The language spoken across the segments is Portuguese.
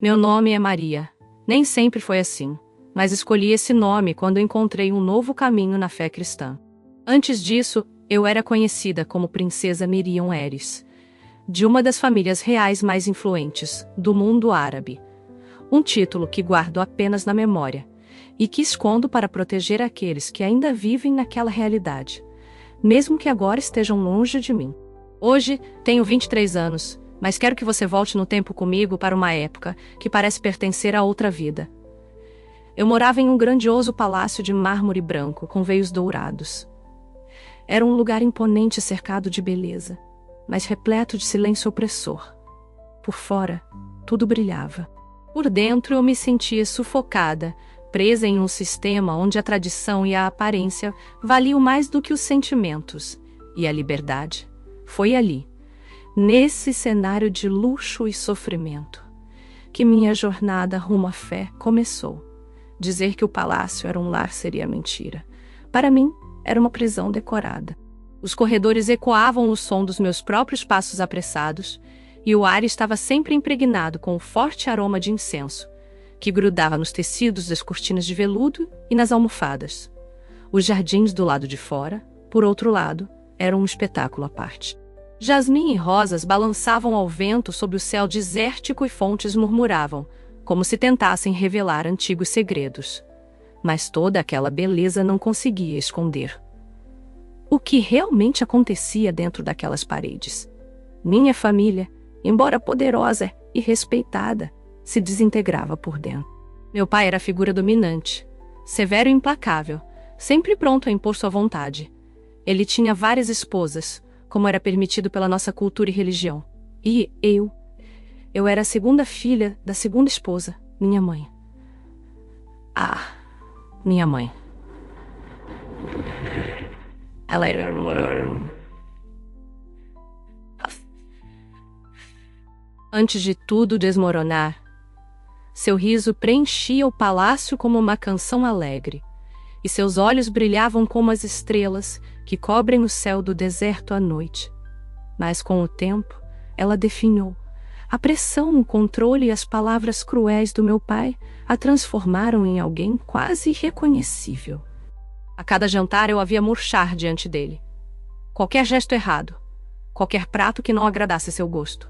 Meu nome é Maria. Nem sempre foi assim, mas escolhi esse nome quando encontrei um novo caminho na fé cristã. Antes disso, eu era conhecida como Princesa Miriam Eres, de uma das famílias reais mais influentes do mundo árabe. Um título que guardo apenas na memória e que escondo para proteger aqueles que ainda vivem naquela realidade, mesmo que agora estejam longe de mim. Hoje, tenho 23 anos, mas quero que você volte no tempo comigo para uma época que parece pertencer a outra vida. Eu morava em um grandioso palácio de mármore branco com veios dourados. Era um lugar imponente cercado de beleza, mas repleto de silêncio opressor. Por fora, tudo brilhava. Por dentro eu me sentia sufocada, presa em um sistema onde a tradição e a aparência valiam mais do que os sentimentos e a liberdade. Foi ali, nesse cenário de luxo e sofrimento, que minha jornada rumo à fé começou. Dizer que o palácio era um lar seria mentira. Para mim, era uma prisão decorada. Os corredores ecoavam o som dos meus próprios passos apressados, e o ar estava sempre impregnado com o forte aroma de incenso, que grudava nos tecidos das cortinas de veludo e nas almofadas. Os jardins do lado de fora, por outro lado, eram um espetáculo à parte. Jasmim e rosas balançavam ao vento sob o céu desértico e fontes murmuravam, como se tentassem revelar antigos segredos. Mas toda aquela beleza não conseguia esconder o que realmente acontecia dentro daquelas paredes. Minha família, embora poderosa e respeitada, se desintegrava por dentro. Meu pai era a figura dominante, severo e implacável, sempre pronto a impor sua vontade. Ele tinha várias esposas, como era permitido pela nossa cultura e religião. E eu era a segunda filha da segunda esposa, minha mãe. Minha mãe. Ela era... Antes de tudo desmoronar, seu riso preenchia o palácio como uma canção alegre, e seus olhos brilhavam como as estrelas que cobrem o céu do deserto à noite. Mas com o tempo, ela definhou. A pressão, o controle e as palavras cruéis do meu pai a transformaram em alguém quase irreconhecível. A cada jantar eu a via murchar diante dele. Qualquer gesto errado, qualquer prato que não agradasse seu gosto,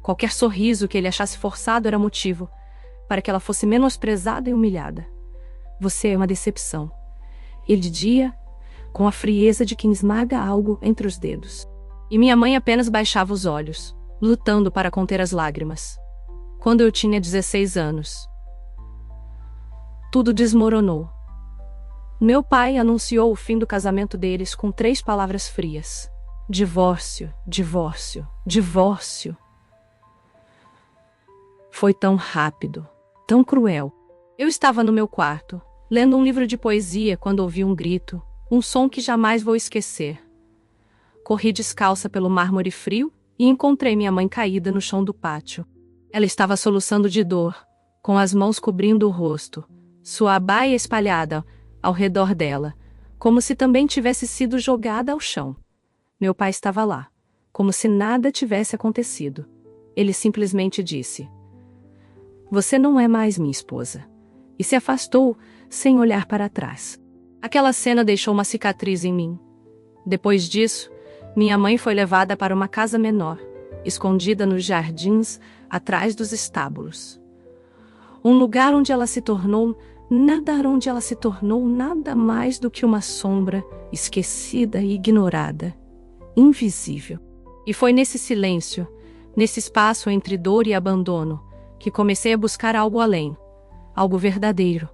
qualquer sorriso que ele achasse forçado era motivo para que ela fosse menosprezada e humilhada. Você é uma decepção, ele dizia, com a frieza de quem esmaga algo entre os dedos. E minha mãe apenas baixava os olhos, lutando para conter as lágrimas. Quando eu tinha 16 anos, tudo desmoronou. Meu pai anunciou o fim do casamento deles com 3 palavras frias: divórcio, divórcio, divórcio. Foi tão rápido, tão cruel. Eu estava no meu quarto, lendo um livro de poesia quando ouvi um grito, um som que jamais vou esquecer. Corri descalça pelo mármore frio e encontrei minha mãe caída no chão do pátio. Ela estava soluçando de dor, com as mãos cobrindo o rosto, sua abaia espalhada ao redor dela, como se também tivesse sido jogada ao chão. Meu pai estava lá, como se nada tivesse acontecido. Ele simplesmente disse: "Você não é mais minha esposa", e se afastou sem olhar para trás. Aquela cena deixou uma cicatriz em mim. Depois disso, minha mãe foi levada para uma casa menor, escondida nos jardins atrás dos estábulos. Um lugar onde ela se tornou nada mais do que uma sombra esquecida e ignorada, invisível. E foi nesse silêncio, nesse espaço entre dor e abandono, que comecei a buscar algo além, algo verdadeiro.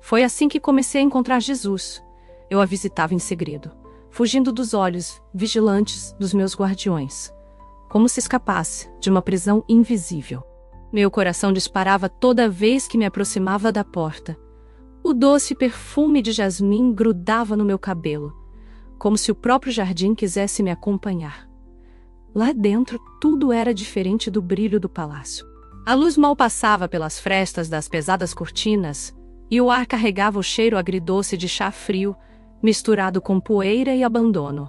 Foi assim que comecei a encontrar Jesus. Eu a visitava em segredo, fugindo dos olhos vigilantes dos meus guardiões, como se escapasse de uma prisão invisível. Meu coração disparava toda vez que me aproximava da porta. O doce perfume de jasmim grudava no meu cabelo, como se o próprio jardim quisesse me acompanhar. Lá dentro, tudo era diferente do brilho do palácio. A luz mal passava pelas frestas das pesadas cortinas, e o ar carregava o cheiro agridoce de chá frio, misturado com poeira e abandono.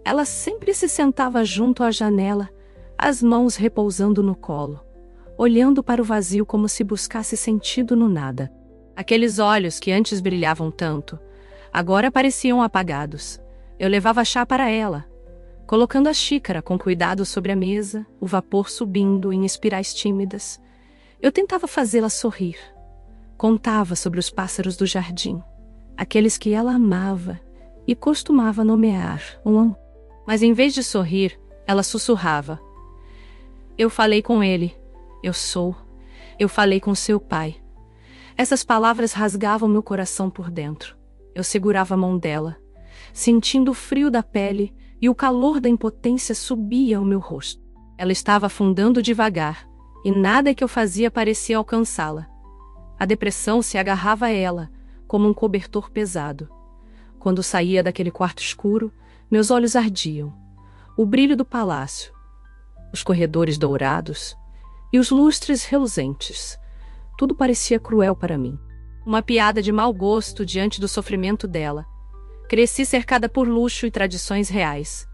Ela sempre se sentava junto à janela, as mãos repousando no colo, olhando para o vazio como se buscasse sentido no nada. Aqueles olhos que antes brilhavam tanto, agora pareciam apagados. Eu levava chá para ela, colocando a xícara com cuidado sobre a mesa, o vapor subindo em espirais tímidas. Eu tentava fazê-la sorrir. Contava sobre os pássaros do jardim, aqueles que ela amava e costumava nomear Mas em vez de sorrir, ela sussurrava: "Eu falei com ele. Eu falei com seu pai." Essas palavras rasgavam meu coração por dentro. Eu segurava a mão dela, sentindo o frio da pele, e o calor da impotência subia ao meu rosto. Ela estava afundando devagar, e nada que eu fazia parecia alcançá-la. A depressão se agarrava a ela, como um cobertor pesado. Quando saía daquele quarto escuro, meus olhos ardiam. O brilho do palácio, os corredores dourados e os lustres reluzentes. Tudo parecia cruel para mim. Uma piada de mau gosto diante do sofrimento dela. Cresci cercada por luxo e tradições reais.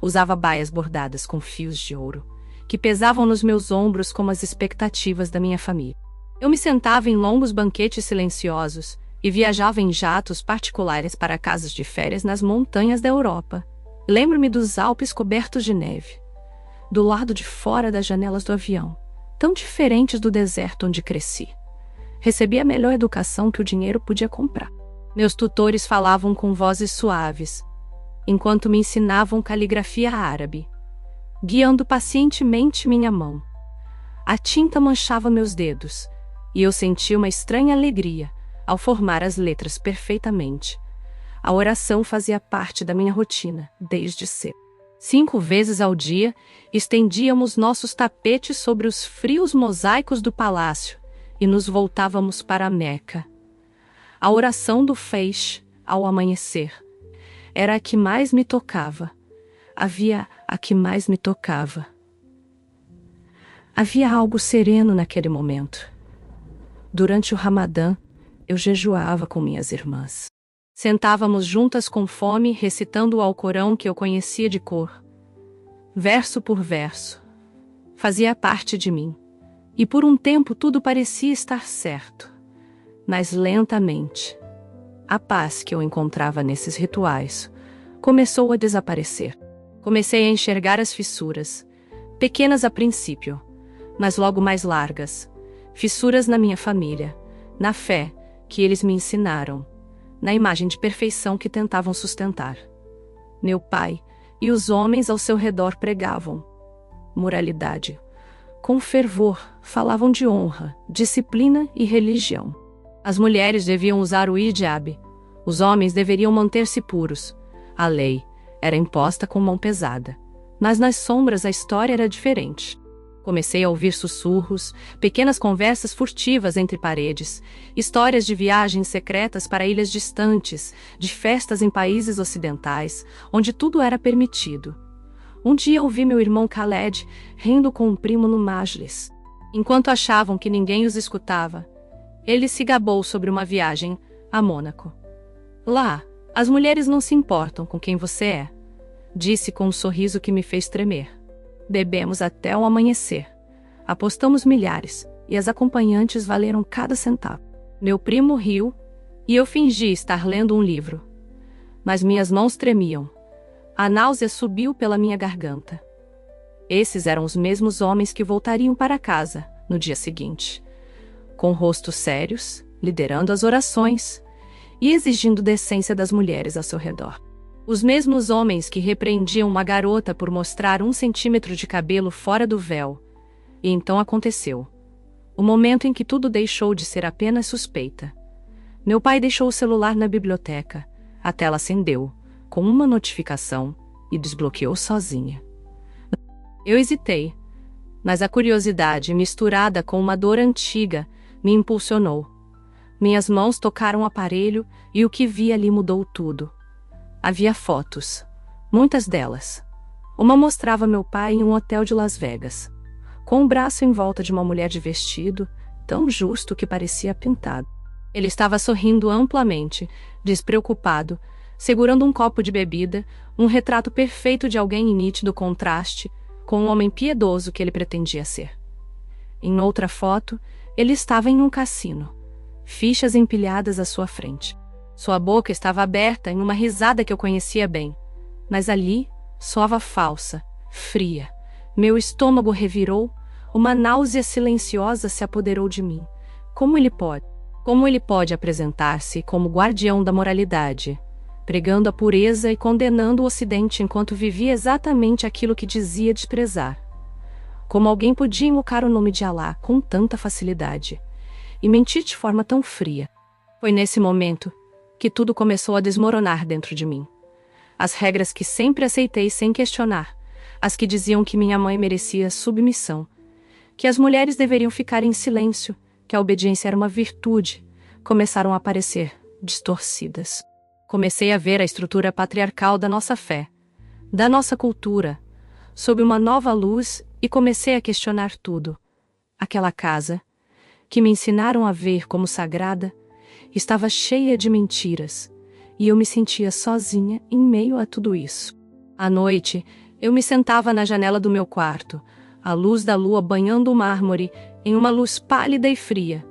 Usava baias bordadas com fios de ouro, que pesavam nos meus ombros como as expectativas da minha família. Eu me sentava em longos banquetes silenciosos e viajava em jatos particulares para casas de férias nas montanhas da Europa. Lembro-me dos Alpes cobertos de neve, do lado de fora das janelas do avião, tão diferentes do deserto onde cresci. Recebi a melhor educação que o dinheiro podia comprar. Meus tutores falavam com vozes suaves, enquanto me ensinavam caligrafia árabe, guiando pacientemente minha mão. A tinta manchava meus dedos, e eu sentia uma estranha alegria ao formar as letras perfeitamente. A oração fazia parte da minha rotina, desde cedo. 5 vezes ao dia, estendíamos nossos tapetes sobre os frios mosaicos do palácio e nos voltávamos para Meca. A oração do feixe, ao amanhecer, era a que mais me tocava. Havia algo sereno naquele momento. Durante o Ramadã, eu jejuava com minhas irmãs. Sentávamos juntas com fome, recitando o Alcorão que eu conhecia de cor, verso por verso. Fazia parte de mim, e por um tempo tudo parecia estar certo. Mas lentamente, a paz que eu encontrava nesses rituais começou a desaparecer. Comecei a enxergar as fissuras, pequenas a princípio, mas logo mais largas. Fissuras na minha família, na fé que eles me ensinaram, na imagem de perfeição que tentavam sustentar. Meu pai e os homens ao seu redor pregavam moralidade. Com fervor, falavam de honra, disciplina e religião. As mulheres deviam usar o hijab, os homens deveriam manter-se puros. A lei era imposta com mão pesada, mas nas sombras a história era diferente. Comecei a ouvir sussurros, pequenas conversas furtivas entre paredes, histórias de viagens secretas para ilhas distantes, de festas em países ocidentais, onde tudo era permitido. Um dia ouvi meu irmão Khaled rindo com um primo no Majlis. Enquanto achavam que ninguém os escutava, ele se gabou sobre uma viagem a Mônaco. "Lá, as mulheres não se importam com quem você é", disse com um sorriso que me fez tremer. Bebemos até o amanhecer. Apostamos milhares, e as acompanhantes valeram cada centavo. Meu primo riu, e eu fingi estar lendo um livro. Mas minhas mãos tremiam. A náusea subiu pela minha garganta. Esses eram os mesmos homens que voltariam para casa no dia seguinte, com rostos sérios, liderando as orações e exigindo decência das mulheres ao seu redor. Os mesmos homens que repreendiam uma garota por mostrar 1 centímetro de cabelo fora do véu. E então aconteceu. O momento em que tudo deixou de ser apenas suspeita. Meu pai deixou o celular na biblioteca. A tela acendeu, com uma notificação, e desbloqueou sozinha. Eu hesitei, mas a curiosidade, misturada com uma dor antiga, me impulsionou. Minhas mãos tocaram o aparelho e o que vi ali mudou tudo. Havia fotos, muitas delas. Uma mostrava meu pai em um hotel de Las Vegas, com o braço em volta de uma mulher de vestido, tão justo que parecia pintado. Ele estava sorrindo amplamente, despreocupado, segurando um copo de bebida, um retrato perfeito de alguém em nítido contraste com o homem piedoso que ele pretendia ser. Em outra foto, ele estava em um cassino. Fichas empilhadas à sua frente. Sua boca estava aberta em uma risada que eu conhecia bem. Mas ali, soava falsa, fria. Meu estômago revirou, uma náusea silenciosa se apoderou de mim. Como ele pode? Como ele pode apresentar-se como guardião da moralidade, pregando a pureza e condenando o Ocidente enquanto vivia exatamente aquilo que dizia desprezar? Como alguém podia invocar o nome de Alá com tanta facilidade e mentir de forma tão fria? Foi nesse momento que tudo começou a desmoronar dentro de mim. As regras que sempre aceitei sem questionar, as que diziam que minha mãe merecia submissão, que as mulheres deveriam ficar em silêncio, que a obediência era uma virtude, começaram a aparecer distorcidas. Comecei a ver a estrutura patriarcal da nossa fé, da nossa cultura, sob uma nova luz e comecei a questionar tudo. Aquela casa, que me ensinaram a ver como sagrada, estava cheia de mentiras, e eu me sentia sozinha em meio a tudo isso. À noite, eu me sentava na janela do meu quarto, a luz da lua banhando o mármore em uma luz pálida e fria.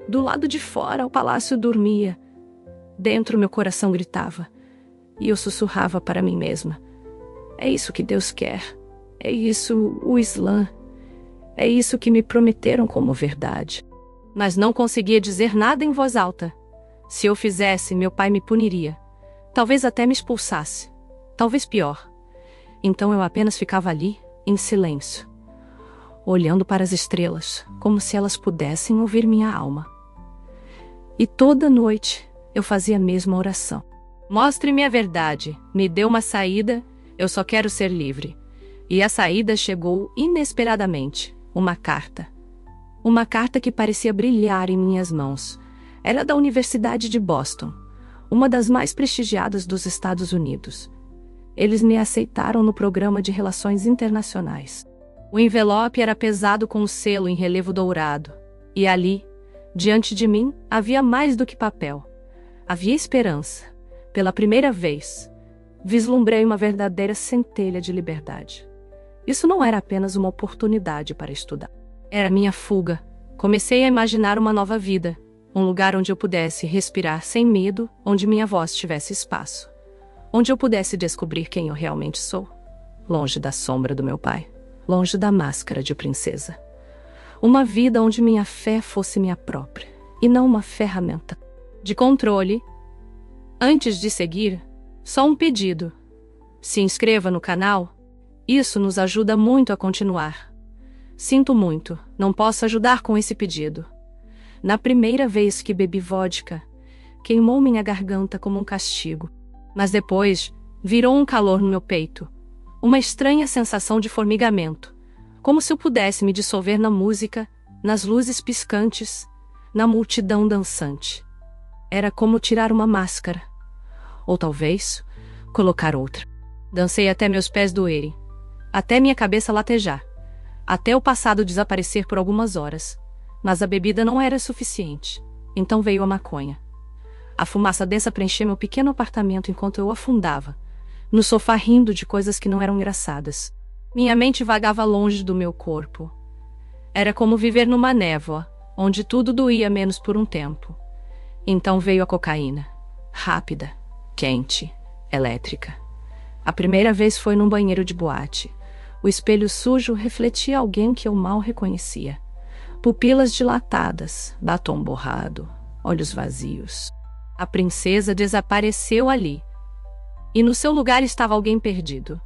Do lado de fora, o palácio dormia. Dentro, meu coração gritava, e eu sussurrava para mim mesma: é isso que Deus quer. É isso o Islã. É isso que me prometeram como verdade. Mas não conseguia dizer nada em voz alta. Se eu fizesse, meu pai me puniria. Talvez até me expulsasse. Talvez pior. Então eu apenas ficava ali, em silêncio, olhando para as estrelas, como se elas pudessem ouvir minha alma. E toda noite eu fazia a mesma oração. Mostre-me a verdade, me dê uma saída, eu só quero ser livre. E a saída chegou inesperadamente, uma carta. Uma carta que parecia brilhar em minhas mãos. Era da Universidade de Boston, uma das mais prestigiadas dos Estados Unidos. Eles me aceitaram no programa de Relações Internacionais. O envelope era pesado com um selo em relevo dourado. E ali, diante de mim, havia mais do que papel. Havia esperança. Pela primeira vez, vislumbrei uma verdadeira centelha de liberdade. Isso não era apenas uma oportunidade para estudar. Era minha fuga. Comecei a imaginar uma nova vida, um lugar onde eu pudesse respirar sem medo, onde minha voz tivesse espaço, onde eu pudesse descobrir quem eu realmente sou, longe da sombra do meu pai, longe da máscara de princesa. Uma vida onde minha fé fosse minha própria, e não uma ferramenta de controle. Antes de seguir, só um pedido. Se inscreva no canal. Isso nos ajuda muito a continuar. Sinto muito, não posso ajudar com esse pedido. Na primeira vez que bebi vodka, queimou minha garganta como um castigo. Mas depois, virou um calor no meu peito. Uma estranha sensação de formigamento. Como se eu pudesse me dissolver na música, nas luzes piscantes, na multidão dançante. Era como tirar uma máscara. Ou talvez, colocar outra. Dancei até meus pés doerem. Até minha cabeça latejar. Até o passado desaparecer por algumas horas. Mas a bebida não era suficiente. Então veio a maconha. A fumaça densa preencheu meu pequeno apartamento enquanto eu afundava no sofá rindo de coisas que não eram engraçadas. Minha mente vagava longe do meu corpo. Era como viver numa névoa, onde tudo doía menos por um tempo. Então veio a cocaína. Rápida, quente, elétrica. A primeira vez foi num banheiro de boate. O espelho sujo refletia alguém que eu mal reconhecia. Pupilas dilatadas, batom borrado, olhos vazios. A princesa desapareceu ali. E no seu lugar estava alguém perdido.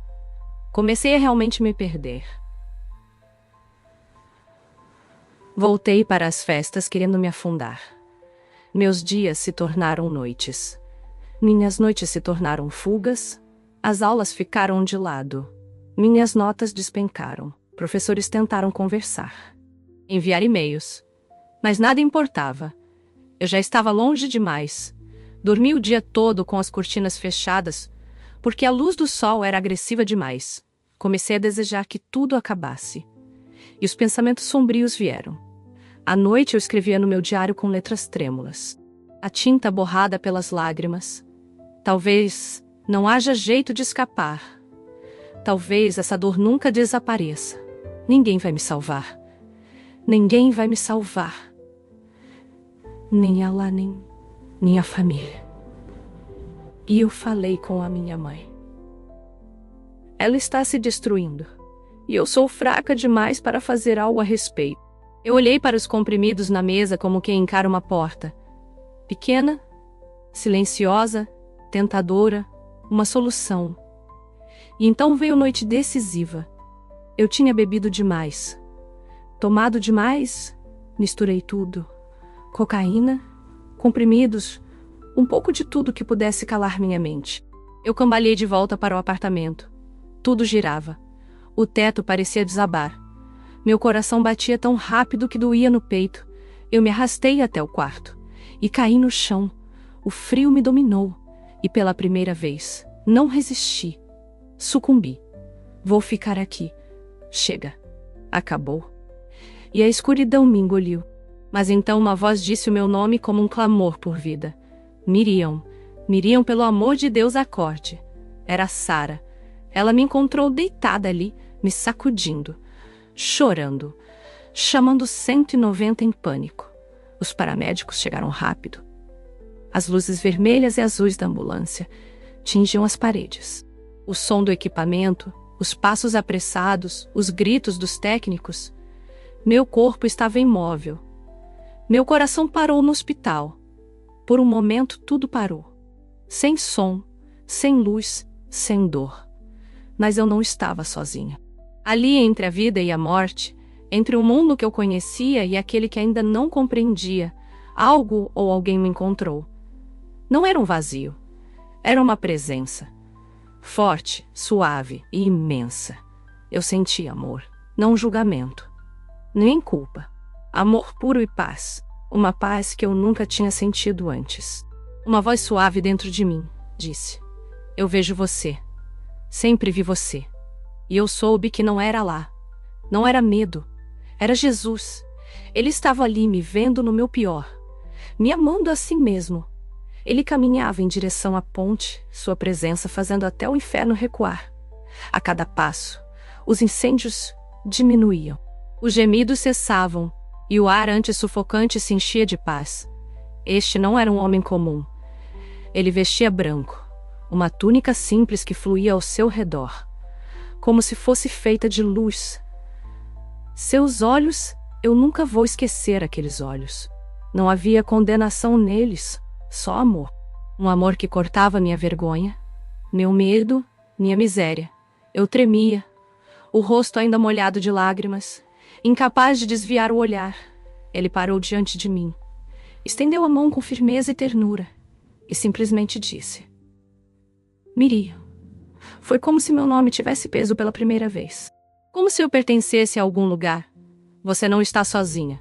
Comecei a realmente me perder. Voltei para as festas querendo me afundar. Meus dias se tornaram noites. Minhas noites se tornaram fugas. As aulas ficaram de lado. Minhas notas despencaram. Professores tentaram conversar, enviar e-mails. Mas nada importava. Eu já estava longe demais. Dormi o dia todo com as cortinas fechadas, porque a luz do sol era agressiva demais. Comecei a desejar que tudo acabasse. E os pensamentos sombrios vieram. À noite eu escrevia no meu diário com letras trêmulas. A tinta borrada pelas lágrimas. Talvez não haja jeito de escapar. Talvez essa dor nunca desapareça. Ninguém vai me salvar. Ninguém vai me salvar. Nem ela, nem minha família. E eu falei com a minha mãe. Ela está se destruindo. E eu sou fraca demais para fazer algo a respeito. Eu olhei para os comprimidos na mesa como quem encara uma porta. Pequena, silenciosa, tentadora, uma solução. E então veio noite decisiva. Eu tinha bebido demais. Tomado demais, misturei tudo. Cocaína, comprimidos, um pouco de tudo que pudesse calar minha mente. Eu cambaleei de volta para o apartamento. Tudo girava. O teto parecia desabar. Meu coração batia tão rápido que doía no peito. Eu me arrastei até o quarto. E caí no chão. O frio me dominou. E pela primeira vez, não resisti. Sucumbi. Vou ficar aqui. Chega. Acabou. E a escuridão me engoliu. Mas então uma voz disse o meu nome como um clamor por vida. Miriam. Miriam, pelo amor de Deus, acorde. Era Sara. Ela me encontrou deitada ali, me sacudindo, chorando, chamando 190 em pânico. Os paramédicos chegaram rápido. As luzes vermelhas e azuis da ambulância tingiam as paredes. O som do equipamento, os passos apressados, os gritos dos técnicos. Meu corpo estava imóvel. Meu coração parou no hospital. Por um momento tudo parou. Sem som, sem luz, sem dor. Mas eu não estava sozinha. Ali entre a vida e a morte, entre o mundo que eu conhecia e aquele que ainda não compreendia, algo ou alguém me encontrou. Não era um vazio. Era uma presença. Forte, suave e imensa. Eu senti amor, não julgamento. Nem culpa. Amor puro e paz. Uma paz que eu nunca tinha sentido antes. Uma voz suave dentro de mim disse: eu vejo você. Sempre vi você. E eu soube que não era lá. Não era medo. Era Jesus. Ele estava ali me vendo no meu pior. Me amando assim mesmo. Ele caminhava em direção à ponte, sua presença fazendo até o inferno recuar. A cada passo, os incêndios diminuíam. Os gemidos cessavam, e o ar antes sufocante se enchia de paz. Este não era um homem comum. Ele vestia branco, uma túnica simples que fluía ao seu redor, como se fosse feita de luz. Seus olhos, eu nunca vou esquecer aqueles olhos. Não havia condenação neles, só amor. Um amor que cortava minha vergonha, meu medo, minha miséria. Eu tremia, o rosto ainda molhado de lágrimas, incapaz de desviar o olhar. Ele parou diante de mim, estendeu a mão com firmeza e ternura e simplesmente disse: Miriam. Foi como se meu nome tivesse peso pela primeira vez. Como se eu pertencesse a algum lugar. Você não está sozinha.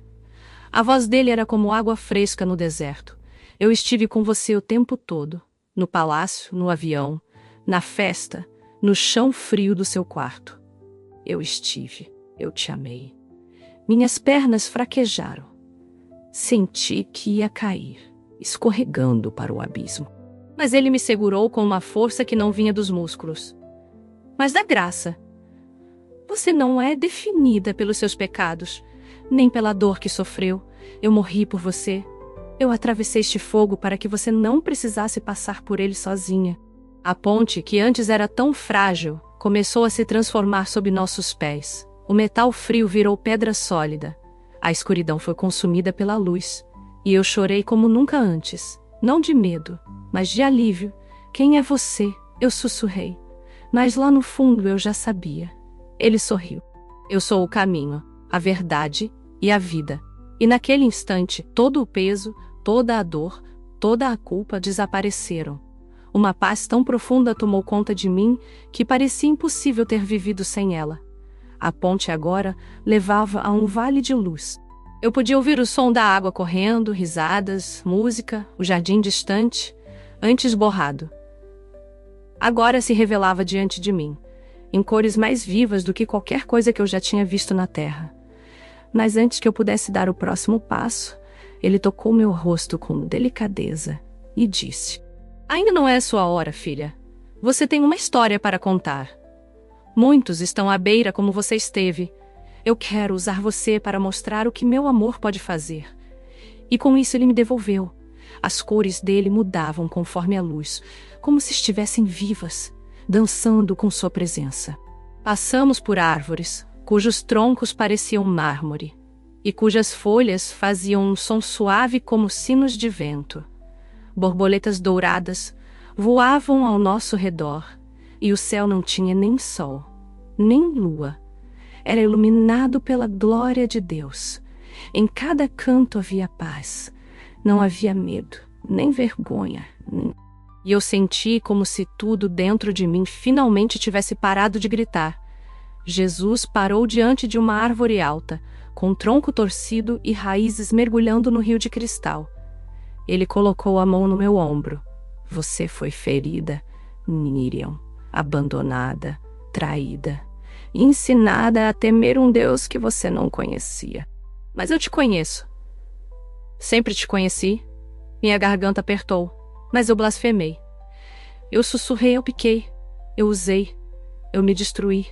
A voz dele era como água fresca no deserto. Eu estive com você o tempo todo. No palácio, no avião, na festa, no chão frio do seu quarto. Eu estive. Eu te amei. Minhas pernas fraquejaram. Senti que ia cair, escorregando para o abismo. Mas ele me segurou com uma força que não vinha dos músculos, mas da graça. Você não é definida pelos seus pecados, nem pela dor que sofreu. Eu morri por você. Eu atravessei este fogo para que você não precisasse passar por ele sozinha. A ponte, que antes era tão frágil, começou a se transformar sob nossos pés. O metal frio virou pedra sólida. A escuridão foi consumida pela luz. E eu chorei como nunca antes. Não de medo, mas de alívio. Quem é você? Eu sussurrei. Mas lá no fundo eu já sabia. Ele sorriu. Eu sou o caminho, a verdade e a vida. E naquele instante, todo o peso, toda a dor, toda a culpa desapareceram. Uma paz tão profunda tomou conta de mim que parecia impossível ter vivido sem ela. A ponte agora levava a um vale de luz. Eu podia ouvir o som da água correndo, risadas, música, o jardim distante, antes borrado. Agora se revelava diante de mim, em cores mais vivas do que qualquer coisa que eu já tinha visto na terra. Mas antes que eu pudesse dar o próximo passo, ele tocou meu rosto com delicadeza e disse: Ainda não é sua hora, filha. Você tem uma história para contar. Muitos estão à beira como você esteve. Eu quero usar você para mostrar o que meu amor pode fazer. E com isso ele me devolveu. As cores dele mudavam conforme a luz, como se estivessem vivas, dançando com sua presença. Passamos por árvores, cujos troncos pareciam mármore, e cujas folhas faziam um som suave como sinos de vento. Borboletas douradas voavam ao nosso redor, e o céu não tinha nem sol, nem lua. Era iluminado pela glória de Deus. Em cada canto havia paz. Não havia medo, nem vergonha. E eu senti como se tudo dentro de mim finalmente tivesse parado de gritar. Jesus parou diante de uma árvore alta, com tronco torcido e raízes mergulhando no rio de cristal. Ele colocou a mão no meu ombro. Você foi ferida, Miriam, abandonada, traída, ensinada a temer um Deus que você não conhecia. Mas eu te conheço. Sempre te conheci. Minha garganta apertou, mas eu blasfemei. Eu sussurrei, eu piquei, eu usei, eu me destruí.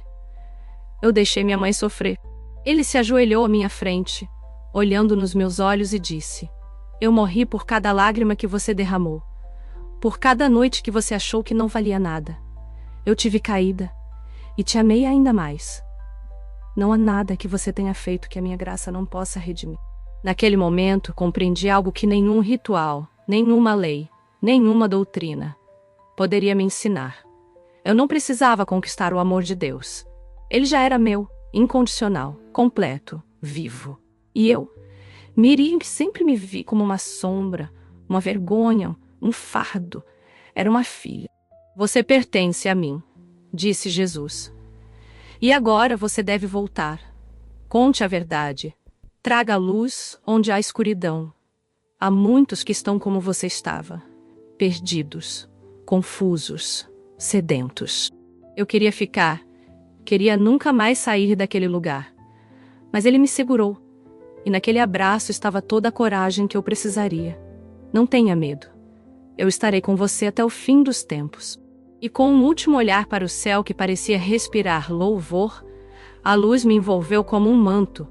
Eu deixei minha mãe sofrer. Ele se ajoelhou à minha frente, olhando nos meus olhos e disse: eu morri por cada lágrima que você derramou, por cada noite que você achou que não valia nada. Eu tive caída e te amei ainda mais. Não há nada que você tenha feito que a minha graça não possa redimir. Naquele momento, compreendi algo que nenhum ritual, nenhuma lei, nenhuma doutrina poderia me ensinar. Eu não precisava conquistar o amor de Deus. Ele já era meu, incondicional, completo, vivo. E eu, Miriam, que sempre me vi como uma sombra, uma vergonha, um fardo, era uma filha. Você pertence a mim, disse Jesus. E agora você deve voltar. Conte a verdade. Traga a luz onde há escuridão. Há muitos que estão como você estava, perdidos, confusos, sedentos. Eu queria ficar, queria nunca mais sair daquele lugar. Mas ele me segurou, e naquele abraço estava toda a coragem que eu precisaria. Não tenha medo. Eu estarei com você até o fim dos tempos. E com um último olhar para o céu que parecia respirar louvor, a luz me envolveu como um manto.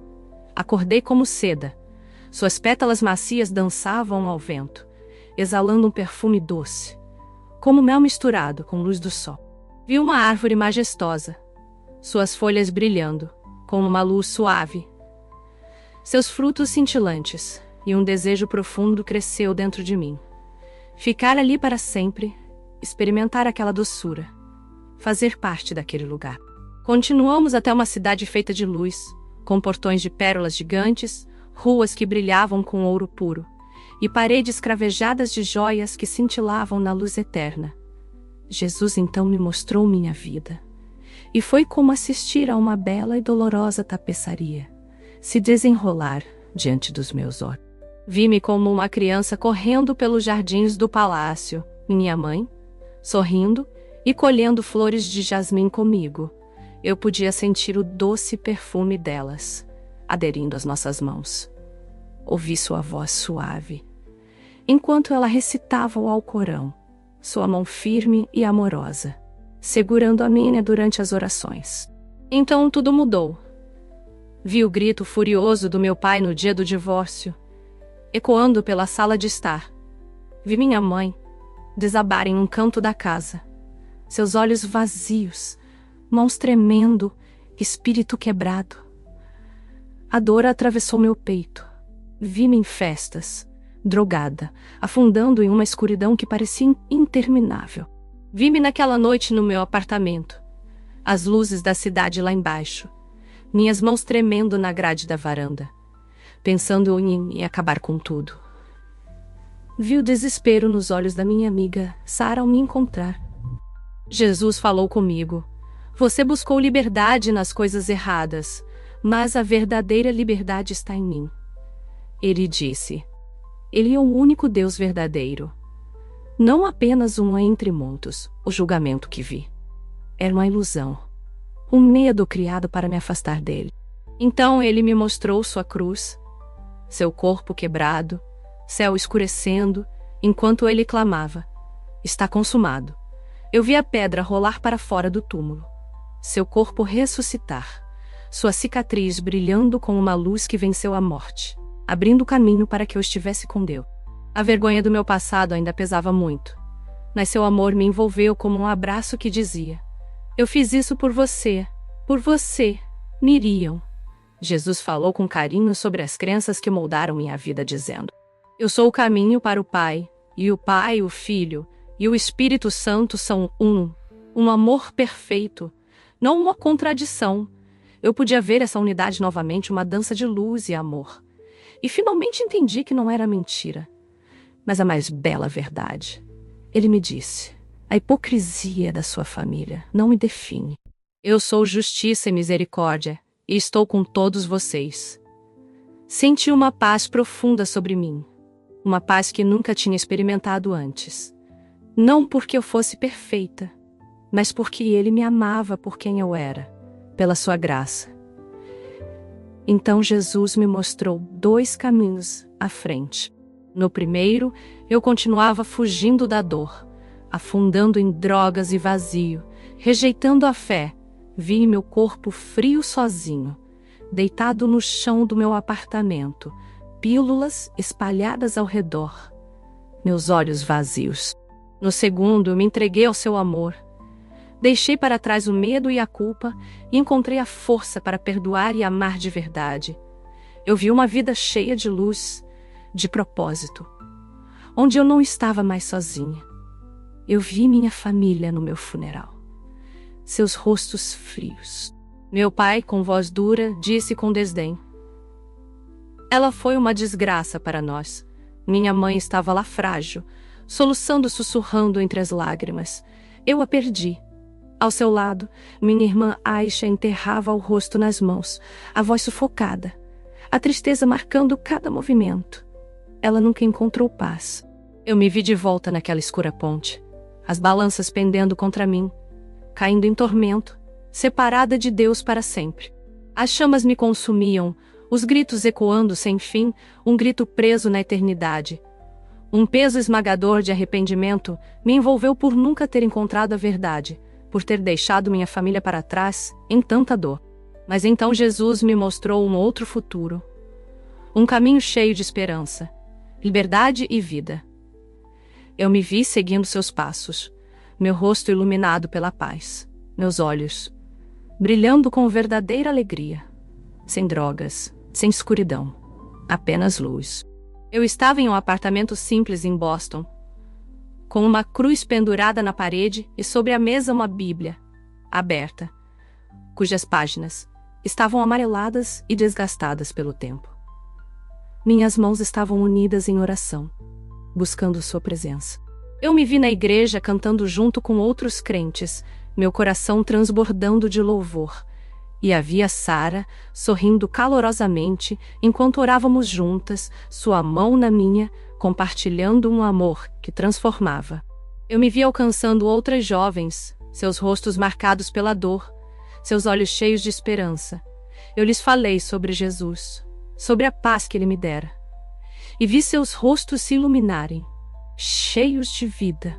Acordei como seda. Suas pétalas macias dançavam ao vento, exalando um perfume doce, como mel misturado com luz do sol. Vi uma árvore majestosa, suas folhas brilhando, com uma luz suave. Seus frutos cintilantes, e um desejo profundo cresceu dentro de mim. Ficar ali para sempre, experimentar aquela doçura, fazer parte daquele lugar. Continuamos até uma cidade feita de luz, com portões de pérolas gigantes, ruas que brilhavam com ouro puro, e paredes cravejadas de joias que cintilavam na luz eterna. Jesus então me mostrou minha vida, e foi como assistir a uma bela e dolorosa tapeçaria se desenrolar diante dos meus olhos. Vi-me como uma criança correndo pelos jardins do palácio, minha mãe, sorrindo e colhendo flores de jasmim comigo. Eu podia sentir o doce perfume delas, aderindo às nossas mãos. Ouvi sua voz suave, enquanto ela recitava o Alcorão, sua mão firme e amorosa, segurando a minha durante as orações. Então tudo mudou. Vi o grito furioso do meu pai no dia do divórcio, ecoando pela sala de estar. Vi minha mãe desabar em um canto da casa, seus olhos vazios, mãos tremendo, espírito quebrado. A dor atravessou meu peito. Vi-me em festas, drogada, afundando em uma escuridão que parecia interminável. Vi-me naquela noite no meu apartamento, as luzes da cidade lá embaixo, minhas mãos tremendo na grade da varanda, pensando em acabar com tudo. Vi o desespero nos olhos da minha amiga Sara ao me encontrar. Jesus falou comigo. Você buscou liberdade nas coisas erradas, mas a verdadeira liberdade está em mim. Ele disse: Ele é o único Deus verdadeiro. Não apenas um entre muitos, o julgamento que vi. Era uma ilusão, um medo criado para me afastar dele. Então ele me mostrou sua cruz, seu corpo quebrado, céu escurecendo, enquanto ele clamava: Está consumado. Eu vi a pedra rolar para fora do túmulo, seu corpo ressuscitar, sua cicatriz brilhando com uma luz que venceu a morte, abrindo o caminho para que eu estivesse com Deus. A vergonha do meu passado ainda pesava muito, mas seu amor me envolveu como um abraço que dizia: eu fiz isso por você, Miriam. Jesus falou com carinho sobre as crenças que moldaram minha vida, dizendo: eu sou o caminho para o Pai, e o Pai, o Filho e o Espírito Santo são um amor perfeito, não uma contradição. Eu podia ver essa unidade novamente, uma dança de luz e amor. E finalmente entendi que não era mentira, mas a mais bela verdade. Ele me disse: a hipocrisia da sua família não me define. Eu sou justiça e misericórdia, e estou com todos vocês. Senti uma paz profunda sobre mim, uma paz que nunca tinha experimentado antes. Não porque eu fosse perfeita, mas porque Ele me amava por quem eu era, pela sua graça. Então Jesus me mostrou 2 caminhos à frente. No primeiro, eu continuava fugindo da dor, afundando em drogas e vazio, rejeitando a fé. Vi meu corpo frio sozinho, deitado no chão do meu apartamento, pílulas espalhadas ao redor, meus olhos vazios. No segundo, eu me entreguei ao seu amor. Deixei para trás o medo e a culpa e encontrei a força para perdoar e amar de verdade. Eu vi uma vida cheia de luz, de propósito, onde eu não estava mais sozinha. Eu vi minha família no meu funeral, seus rostos frios. Meu pai, com voz dura, disse com desdém: ela foi uma desgraça para nós. Minha mãe estava lá frágil, soluçando, sussurrando entre as lágrimas. Eu a perdi. Ao seu lado, minha irmã Aisha enterrava o rosto nas mãos, a voz sufocada, a tristeza marcando cada movimento. Ela nunca encontrou paz. Eu me vi de volta naquela escura ponte, as balanças pendendo contra mim, caindo em tormento, separada de Deus para sempre. As chamas me consumiam, os gritos ecoando sem fim, um grito preso na eternidade. Um peso esmagador de arrependimento me envolveu por nunca ter encontrado a verdade, por ter deixado minha família para trás, em tanta dor. Mas então Jesus me mostrou um outro futuro, um caminho cheio de esperança, liberdade e vida. Eu me vi seguindo seus passos, meu rosto iluminado pela paz, meus olhos brilhando com verdadeira alegria, sem drogas, sem escuridão, apenas luz. Eu estava em um apartamento simples em Boston, com uma cruz pendurada na parede e sobre a mesa uma Bíblia, aberta, cujas páginas estavam amareladas e desgastadas pelo tempo. Minhas mãos estavam unidas em oração, buscando sua presença. Eu me vi na igreja cantando junto com outros crentes, meu coração transbordando de louvor, e havia Sara sorrindo calorosamente enquanto orávamos juntas, sua mão na minha, compartilhando um amor que transformava. Eu me vi alcançando outras jovens, seus rostos marcados pela dor, seus olhos cheios de esperança. Eu lhes falei sobre Jesus, sobre a paz que Ele me dera, e vi seus rostos se iluminarem, cheios de vida.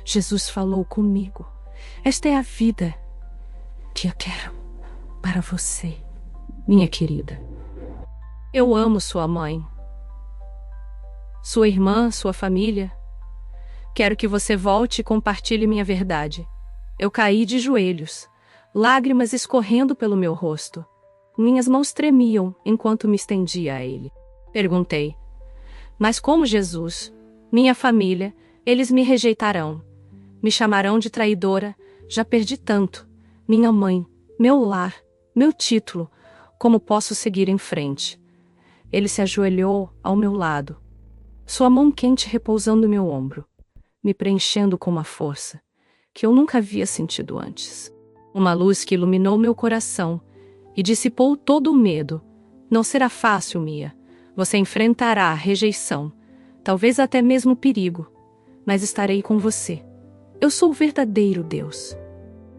Jesus falou comigo: esta é a vida que eu quero para você, minha querida. Eu amo sua mãe, sua irmã, sua família. Quero que você volte e compartilhe minha verdade. Eu caí de joelhos, lágrimas escorrendo pelo meu rosto. Minhas mãos tremiam enquanto me estendia a ele. Perguntei: mas como Jesus, minha família, eles me rejeitarão? Me chamarão de traidora? Já perdi tanto. Minha mãe, meu lar, meu título. Como posso seguir em frente? Ele se ajoelhou ao meu lado, sua mão quente repousando em meu ombro, me preenchendo com uma força que eu nunca havia sentido antes. Uma luz que iluminou meu coração e dissipou todo o medo. Não será fácil, Mia. Você enfrentará a rejeição, talvez até mesmo perigo, mas estarei com você. Eu sou o verdadeiro Deus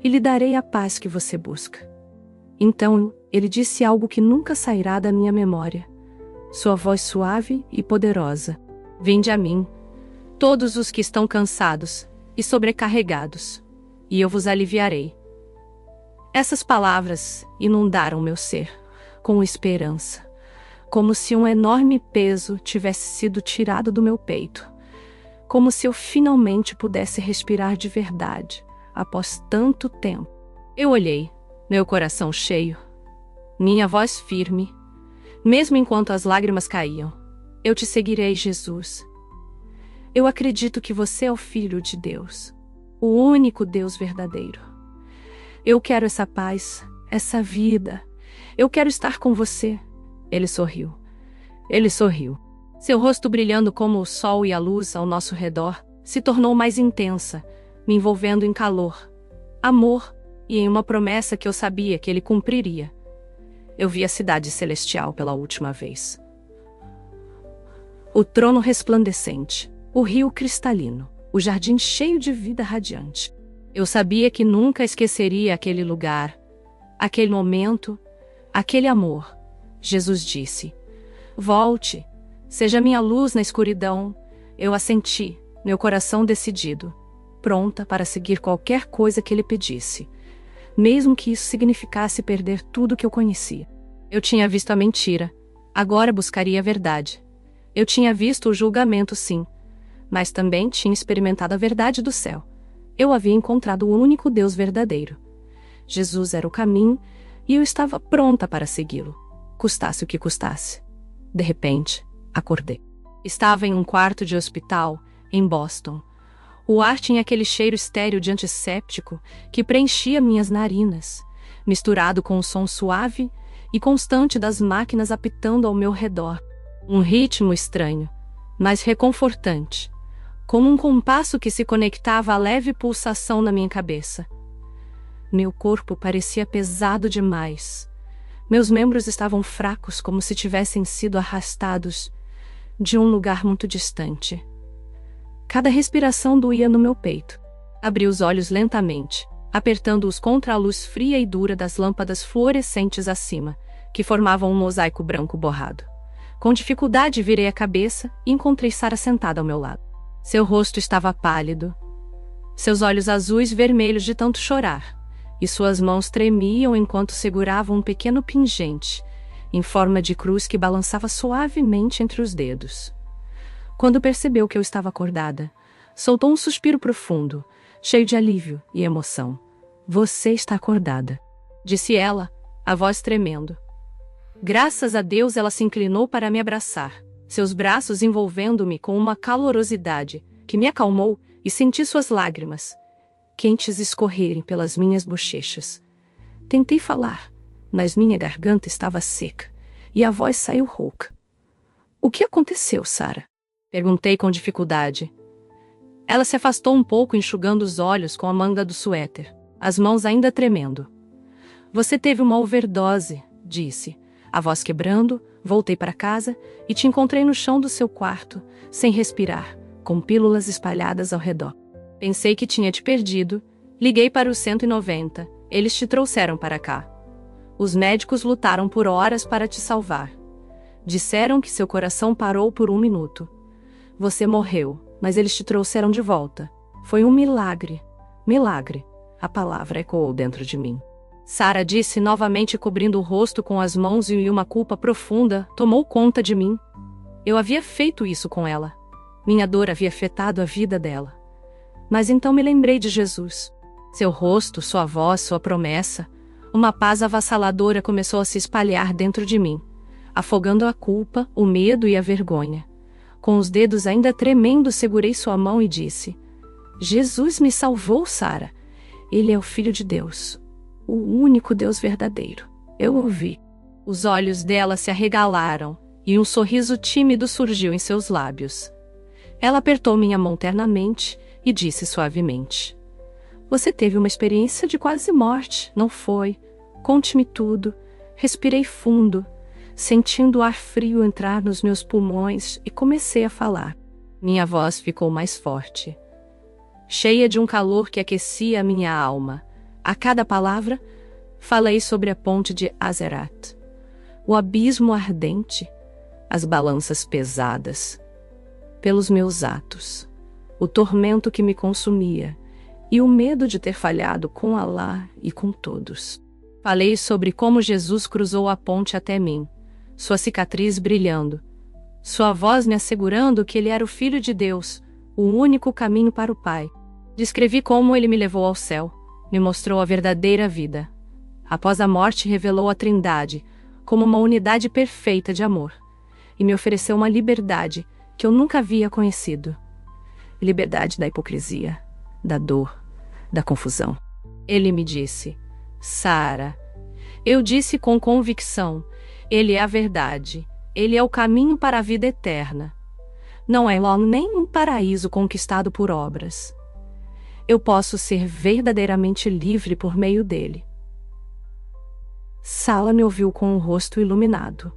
e lhe darei a paz que você busca. Então, ele disse algo que nunca sairá da minha memória, sua voz suave e poderosa: vinde a mim, todos os que estão cansados e sobrecarregados, e eu vos aliviarei. Essas palavras inundaram meu ser com esperança, como se um enorme peso tivesse sido tirado do meu peito, como se eu finalmente pudesse respirar de verdade, após tanto tempo. Eu olhei, meu coração cheio, minha voz firme, mesmo enquanto as lágrimas caíam. Eu te seguirei, Jesus. Eu acredito que você é o Filho de Deus, o único Deus verdadeiro. Eu quero essa paz, essa vida. Eu quero estar com você. Ele sorriu. Ele sorriu. Seu rosto brilhando como o sol e a luz ao nosso redor se tornou mais intensa, me envolvendo em calor, amor e em uma promessa que eu sabia que ele cumpriria. Eu vi a cidade celestial pela última vez. O trono resplandecente, o rio cristalino, o jardim cheio de vida radiante. Eu sabia que nunca esqueceria aquele lugar, aquele momento, aquele amor. Jesus disse: volte, seja minha luz na escuridão. Eu assenti, meu coração decidido, pronta para seguir qualquer coisa que ele pedisse, mesmo que isso significasse perder tudo que eu conhecia. Eu tinha visto a mentira, agora buscaria a verdade. Eu tinha visto o julgamento, sim, mas também tinha experimentado a verdade do céu. Eu havia encontrado o único Deus verdadeiro. Jesus era o caminho e eu estava pronta para segui-lo, custasse o que custasse. De repente, acordei. Estava em um quarto de hospital, em Boston. O ar tinha aquele cheiro estéril de antisséptico que preenchia minhas narinas, misturado com o som suave e constante das máquinas apitando ao meu redor. Um ritmo estranho, mas reconfortante, como um compasso que se conectava à leve pulsação na minha cabeça. Meu corpo parecia pesado demais. Meus membros estavam fracos, como se tivessem sido arrastados de um lugar muito distante. Cada respiração doía no meu peito. Abri os olhos lentamente, apertando-os contra a luz fria e dura das lâmpadas fluorescentes acima, que formavam um mosaico branco borrado. Com dificuldade virei a cabeça e encontrei Sarah sentada ao meu lado. Seu rosto estava pálido, seus olhos azuis vermelhos de tanto chorar, e suas mãos tremiam enquanto seguravam um pequeno pingente, em forma de cruz que balançava suavemente entre os dedos. Quando percebeu que eu estava acordada, soltou um suspiro profundo, cheio de alívio e emoção. Você está acordada, disse ela, a voz tremendo. Graças a Deus ela se inclinou para me abraçar, seus braços envolvendo-me com uma calorosidade que me acalmou e senti suas lágrimas, quentes escorrerem pelas minhas bochechas. Tentei falar, mas minha garganta estava seca e a voz saiu rouca. O que aconteceu, Sarah? Perguntei com dificuldade. Ela se afastou um pouco, enxugando os olhos com a manga do suéter, as mãos ainda tremendo. Você teve uma overdose, disse. A voz quebrando, voltei para casa e te encontrei no chão do seu quarto, sem respirar, com pílulas espalhadas ao redor. Pensei que tinha te perdido, liguei para o 190, eles te trouxeram para cá. Os médicos lutaram por horas para te salvar. Disseram que seu coração parou por 1 minuto. Você morreu, mas eles te trouxeram de volta. Foi um milagre. Milagre. A palavra ecoou dentro de mim. Sarah disse novamente, cobrindo o rosto com as mãos, e uma culpa profunda tomou conta de mim. Eu havia feito isso com ela. Minha dor havia afetado a vida dela. Mas então me lembrei de Jesus. Seu rosto, sua voz, sua promessa. Uma paz avassaladora começou a se espalhar dentro de mim, afogando a culpa, o medo e a vergonha. Com os dedos ainda tremendo, segurei sua mão e disse: Jesus me salvou, Sarah. Ele é o Filho de Deus, o único Deus verdadeiro. Eu ouvi. Os olhos dela se arregalaram e um sorriso tímido surgiu em seus lábios. Ela apertou minha mão ternamente e disse suavemente: Você teve uma experiência de quase morte, não foi? Conte-me tudo. Respirei fundo, sentindo o ar frio entrar nos meus pulmões, e comecei a falar. Minha voz ficou mais forte, cheia de um calor que aquecia a minha alma. A cada palavra, falei sobre a ponte de Azerat, o abismo ardente, as balanças pesadas, pelos meus atos, o tormento que me consumia e o medo de ter falhado com Alá e com todos. Falei sobre como Jesus cruzou a ponte até mim, sua cicatriz brilhando, sua voz me assegurando que ele era o Filho de Deus, o único caminho para o Pai. Descrevi como ele me levou ao céu, me mostrou a verdadeira vida. Após a morte, revelou a Trindade como uma unidade perfeita de amor, e me ofereceu uma liberdade que eu nunca havia conhecido. Liberdade da hipocrisia, da dor, da confusão. Ele me disse: Sara, eu disse com convicção, ele é a verdade, ele é o caminho para a vida eterna. Não é lá nem um paraíso conquistado por obras. Eu posso ser verdadeiramente livre por meio dele. Sara me ouviu com o rosto iluminado,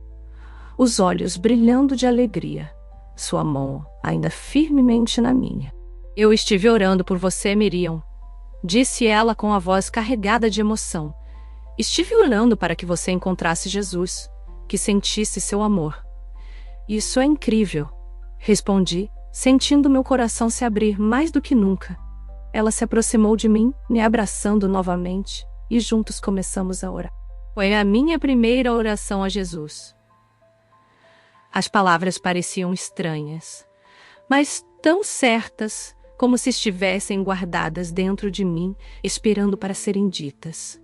os olhos brilhando de alegria, sua mão ainda firmemente na minha. Eu estive orando por você, Miriam, disse ela com a voz carregada de emoção. Estive orando para que você encontrasse Jesus, que sentisse seu amor. Isso é incrível, respondi, sentindo meu coração se abrir mais do que nunca. Ela se aproximou de mim, me abraçando novamente, e juntos começamos a orar. Foi a minha primeira oração a Jesus. As palavras pareciam estranhas, mas tão certas, como se estivessem guardadas dentro de mim, esperando para serem ditas.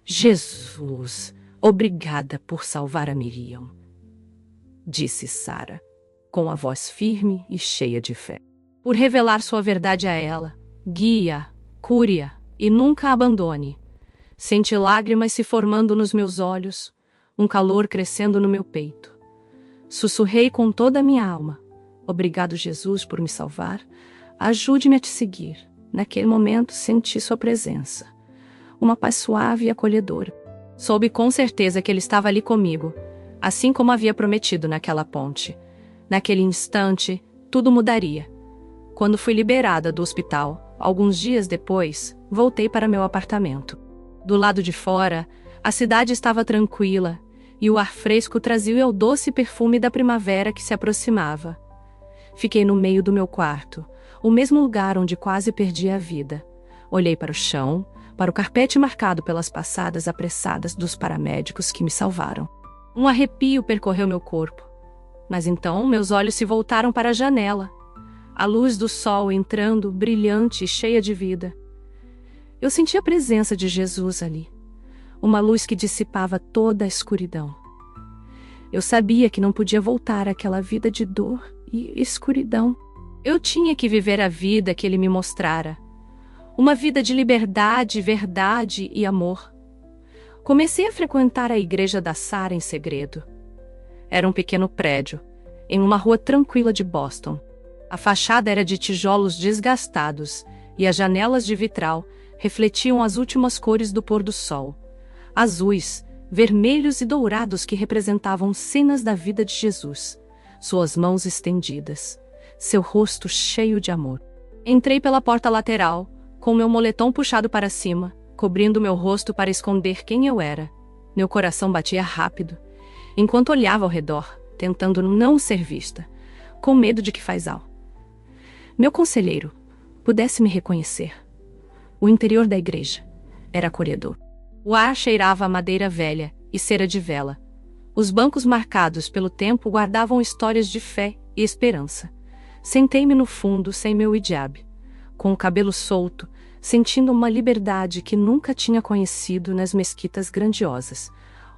Jesus, obrigada por salvar a Miriam, disse Sara, com a voz firme e cheia de fé. Por revelar sua verdade a ela, guie-a, cure-a e nunca a abandone. Senti lágrimas se formando nos meus olhos, um calor crescendo no meu peito. Sussurrei com toda a minha alma: obrigado, Jesus, por me salvar. Ajude-me a te seguir. Naquele momento senti sua presença, uma paz suave e acolhedora. Soube com certeza que ele estava ali comigo, assim como havia prometido naquela ponte. Naquele instante, tudo mudaria. Quando fui liberada do hospital, alguns dias depois, voltei para meu apartamento. Do lado de fora, a cidade estava tranquila, e o ar fresco trazia o doce perfume da primavera que se aproximava. Fiquei no meio do meu quarto, o mesmo lugar onde quase perdi a vida. Olhei para o chão, para o carpete marcado pelas passadas apressadas dos paramédicos que me salvaram. Um arrepio percorreu meu corpo. Mas então meus olhos se voltaram para a janela. A luz do sol entrando, brilhante e cheia de vida. Eu senti a presença de Jesus ali. Uma luz que dissipava toda a escuridão. Eu sabia que não podia voltar àquela vida de dor e escuridão. Eu tinha que viver a vida que ele me mostrara. Uma vida de liberdade, verdade e amor. Comecei a frequentar a igreja da Sara em segredo. Era um pequeno prédio, em uma rua tranquila de Boston. A fachada era de tijolos desgastados e as janelas de vitral refletiam as últimas cores do pôr do sol. Azuis, vermelhos e dourados que representavam cenas da vida de Jesus. Suas mãos estendidas, seu rosto cheio de amor. Entrei pela porta lateral, com meu moletom puxado para cima, cobrindo meu rosto para esconder quem eu era. Meu coração batia rápido, enquanto olhava ao redor, tentando não ser vista, com medo de que Faisal, meu conselheiro, pudesse me reconhecer. O interior da igreja era acolhedor. O ar cheirava a madeira velha e cera de vela. Os bancos marcados pelo tempo guardavam histórias de fé e esperança. Sentei-me no fundo sem meu hijab, com o cabelo solto, sentindo uma liberdade que nunca tinha conhecido nas mesquitas grandiosas,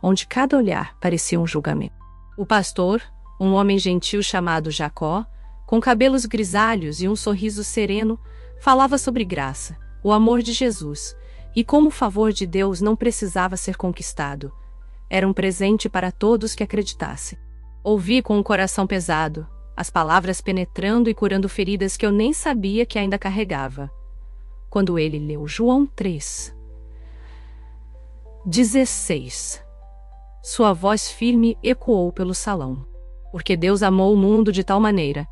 onde cada olhar parecia um julgamento. O pastor, um homem gentil chamado Jacó, com cabelos grisalhos e um sorriso sereno, falava sobre graça, o amor de Jesus, e como o favor de Deus não precisava ser conquistado. Era um presente para todos que acreditassem. Ouvi com o coração pesado, as palavras penetrando e curando feridas que eu nem sabia que ainda carregava. Quando ele leu João 3:16, sua voz firme ecoou pelo salão. Porque Deus amou o mundo de tal maneira,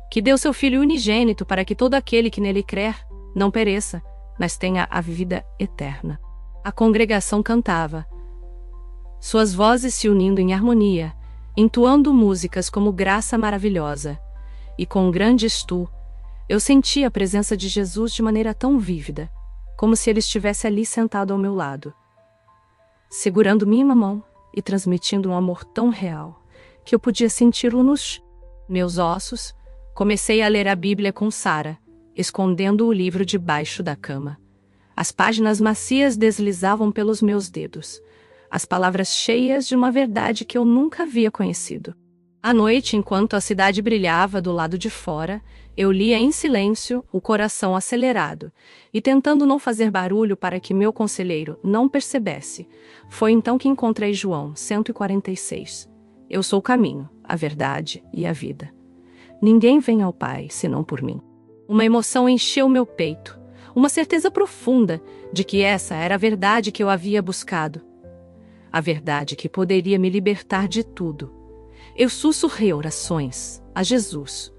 que deu seu Filho unigênito para que todo aquele que nele crer não pereça, mas tenha a vida eterna. A congregação cantava, suas vozes se unindo em harmonia, entoando músicas como Graça Maravilhosa, e com um grande estu, eu senti a presença de Jesus de maneira tão vívida, como se ele estivesse ali sentado ao meu lado. segurando minha mão e transmitindo um amor tão real que eu podia senti-lo nos meus ossos. Comecei a ler a Bíblia com Sara, escondendo o livro debaixo da cama. As páginas macias deslizavam pelos meus dedos, as palavras cheias de uma verdade que eu nunca havia conhecido. À noite, enquanto a cidade brilhava do lado de fora, eu lia em silêncio, o coração acelerado, e tentando não fazer barulho para que meu conselheiro não percebesse. Foi então que encontrei João 146. Eu sou o caminho, a verdade e a vida. Ninguém vem ao Pai senão por mim. Uma emoção encheu meu peito, uma certeza profunda de que essa era a verdade que eu havia buscado. A verdade que poderia me libertar de tudo. Eu sussurrei orações a Jesus,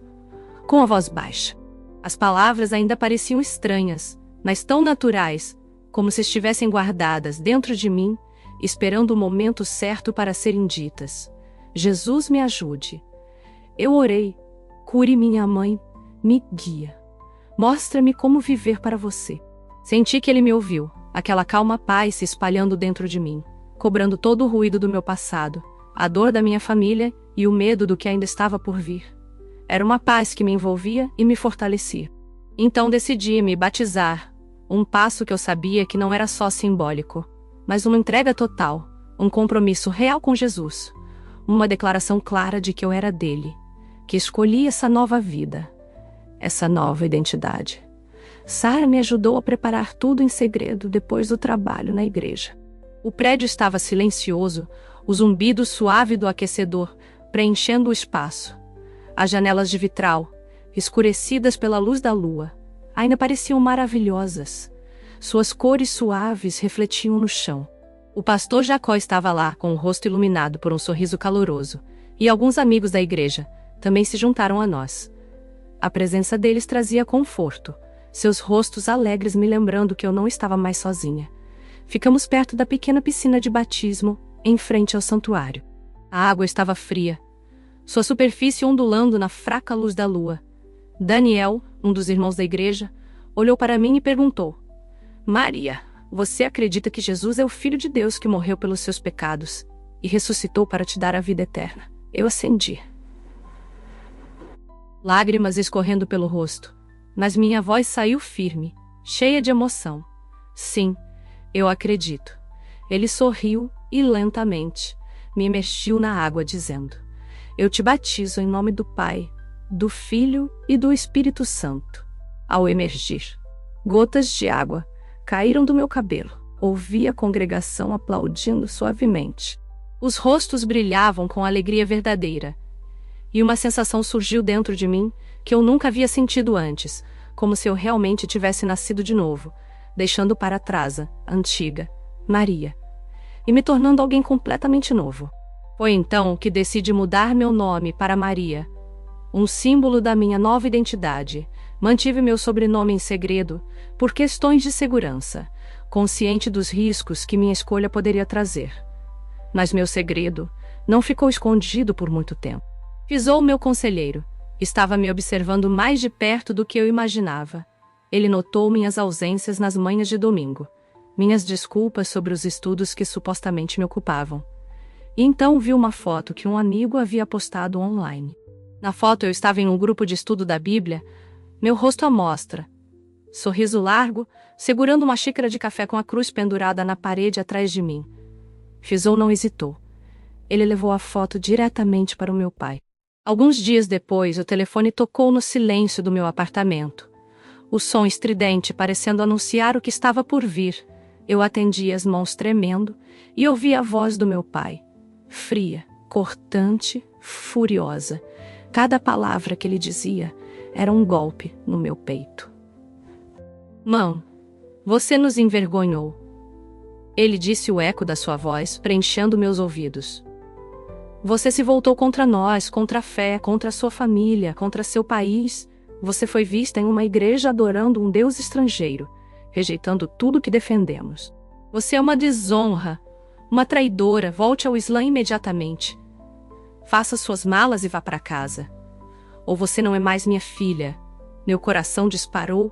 com a voz baixa. As palavras ainda pareciam estranhas, mas tão naturais, como se estivessem guardadas dentro de mim, esperando o momento certo para serem ditas. Jesus, me ajude. Eu orei. Cure minha mãe. Me guia. Mostra-me como viver para você. Senti que ele me ouviu, aquela calma paz se espalhando dentro de mim, cobrando todo o ruído do meu passado, a dor da minha família e o medo do que ainda estava por vir. Era uma paz que me envolvia e me fortalecia. Então decidi me batizar, um passo que eu sabia que não era só simbólico, mas uma entrega total, um compromisso real com Jesus, uma declaração clara de que eu era dele, que escolhi essa nova vida, essa nova identidade. Sara me ajudou a preparar tudo em segredo depois do trabalho na igreja. O prédio estava silencioso, o zumbido suave do aquecedor preenchendo o espaço. As janelas de vitral, escurecidas pela luz da lua, ainda pareciam maravilhosas. Suas cores suaves refletiam no chão. O pastor Jacó estava lá, com o rosto iluminado por um sorriso caloroso, e alguns amigos da igreja também se juntaram a nós. A presença deles trazia conforto, seus rostos alegres me lembrando que eu não estava mais sozinha. Ficamos perto da pequena piscina de batismo, em frente ao santuário. A água estava fria, sua superfície ondulando na fraca luz da lua. Daniel, um dos irmãos da igreja, olhou para mim e perguntou: Maria, você acredita que Jesus é o Filho de Deus que morreu pelos seus pecados e ressuscitou para te dar a vida eterna? Eu acendi. Lágrimas escorrendo pelo rosto, mas minha voz saiu firme, cheia de emoção. Sim, eu acredito. Ele sorriu e lentamente me imergiu na água, dizendo: Eu te batizo em nome do Pai, do Filho e do Espírito Santo. Ao emergir, gotas de água caíram do meu cabelo. Ouvi a congregação aplaudindo suavemente. Os rostos brilhavam com alegria verdadeira, e uma sensação surgiu dentro de mim que eu nunca havia sentido antes, como se eu realmente tivesse nascido de novo, deixando para trás a antiga Maria e me tornando alguém completamente novo. Foi então que decidi mudar meu nome para Maria, um símbolo da minha nova identidade. Mantive meu sobrenome em segredo por questões de segurança, consciente dos riscos que minha escolha poderia trazer. Mas meu segredo não ficou escondido por muito tempo. Fisou meu conselheiro. Estava me observando mais de perto do que eu imaginava. Ele notou minhas ausências nas manhãs de domingo, minhas desculpas sobre os estudos que supostamente me ocupavam. E então vi uma foto que um amigo havia postado online. Na foto eu estava em um grupo de estudo da Bíblia, meu rosto à mostra, sorriso largo, segurando uma xícara de café com a cruz pendurada na parede atrás de mim. Fisou não hesitou. Ele levou a foto diretamente para o meu pai. Alguns dias depois, o telefone tocou no silêncio do meu apartamento. O som estridente parecendo anunciar o que estava por vir. Eu atendi, as mãos tremendo, e ouvi a voz do meu pai. Fria, cortante, furiosa. Cada palavra que ele dizia era um golpe no meu peito. Mãe, você nos envergonhou. Ele disse, o eco da sua voz preenchendo meus ouvidos. Você se voltou contra nós, contra a fé, contra a sua família, contra seu país. Você foi vista em uma igreja adorando um Deus estrangeiro, rejeitando tudo que defendemos. Você é uma desonra, uma traidora. Volte ao Islã imediatamente. Faça suas malas e vá para casa. Ou você não é mais minha filha. Meu coração disparou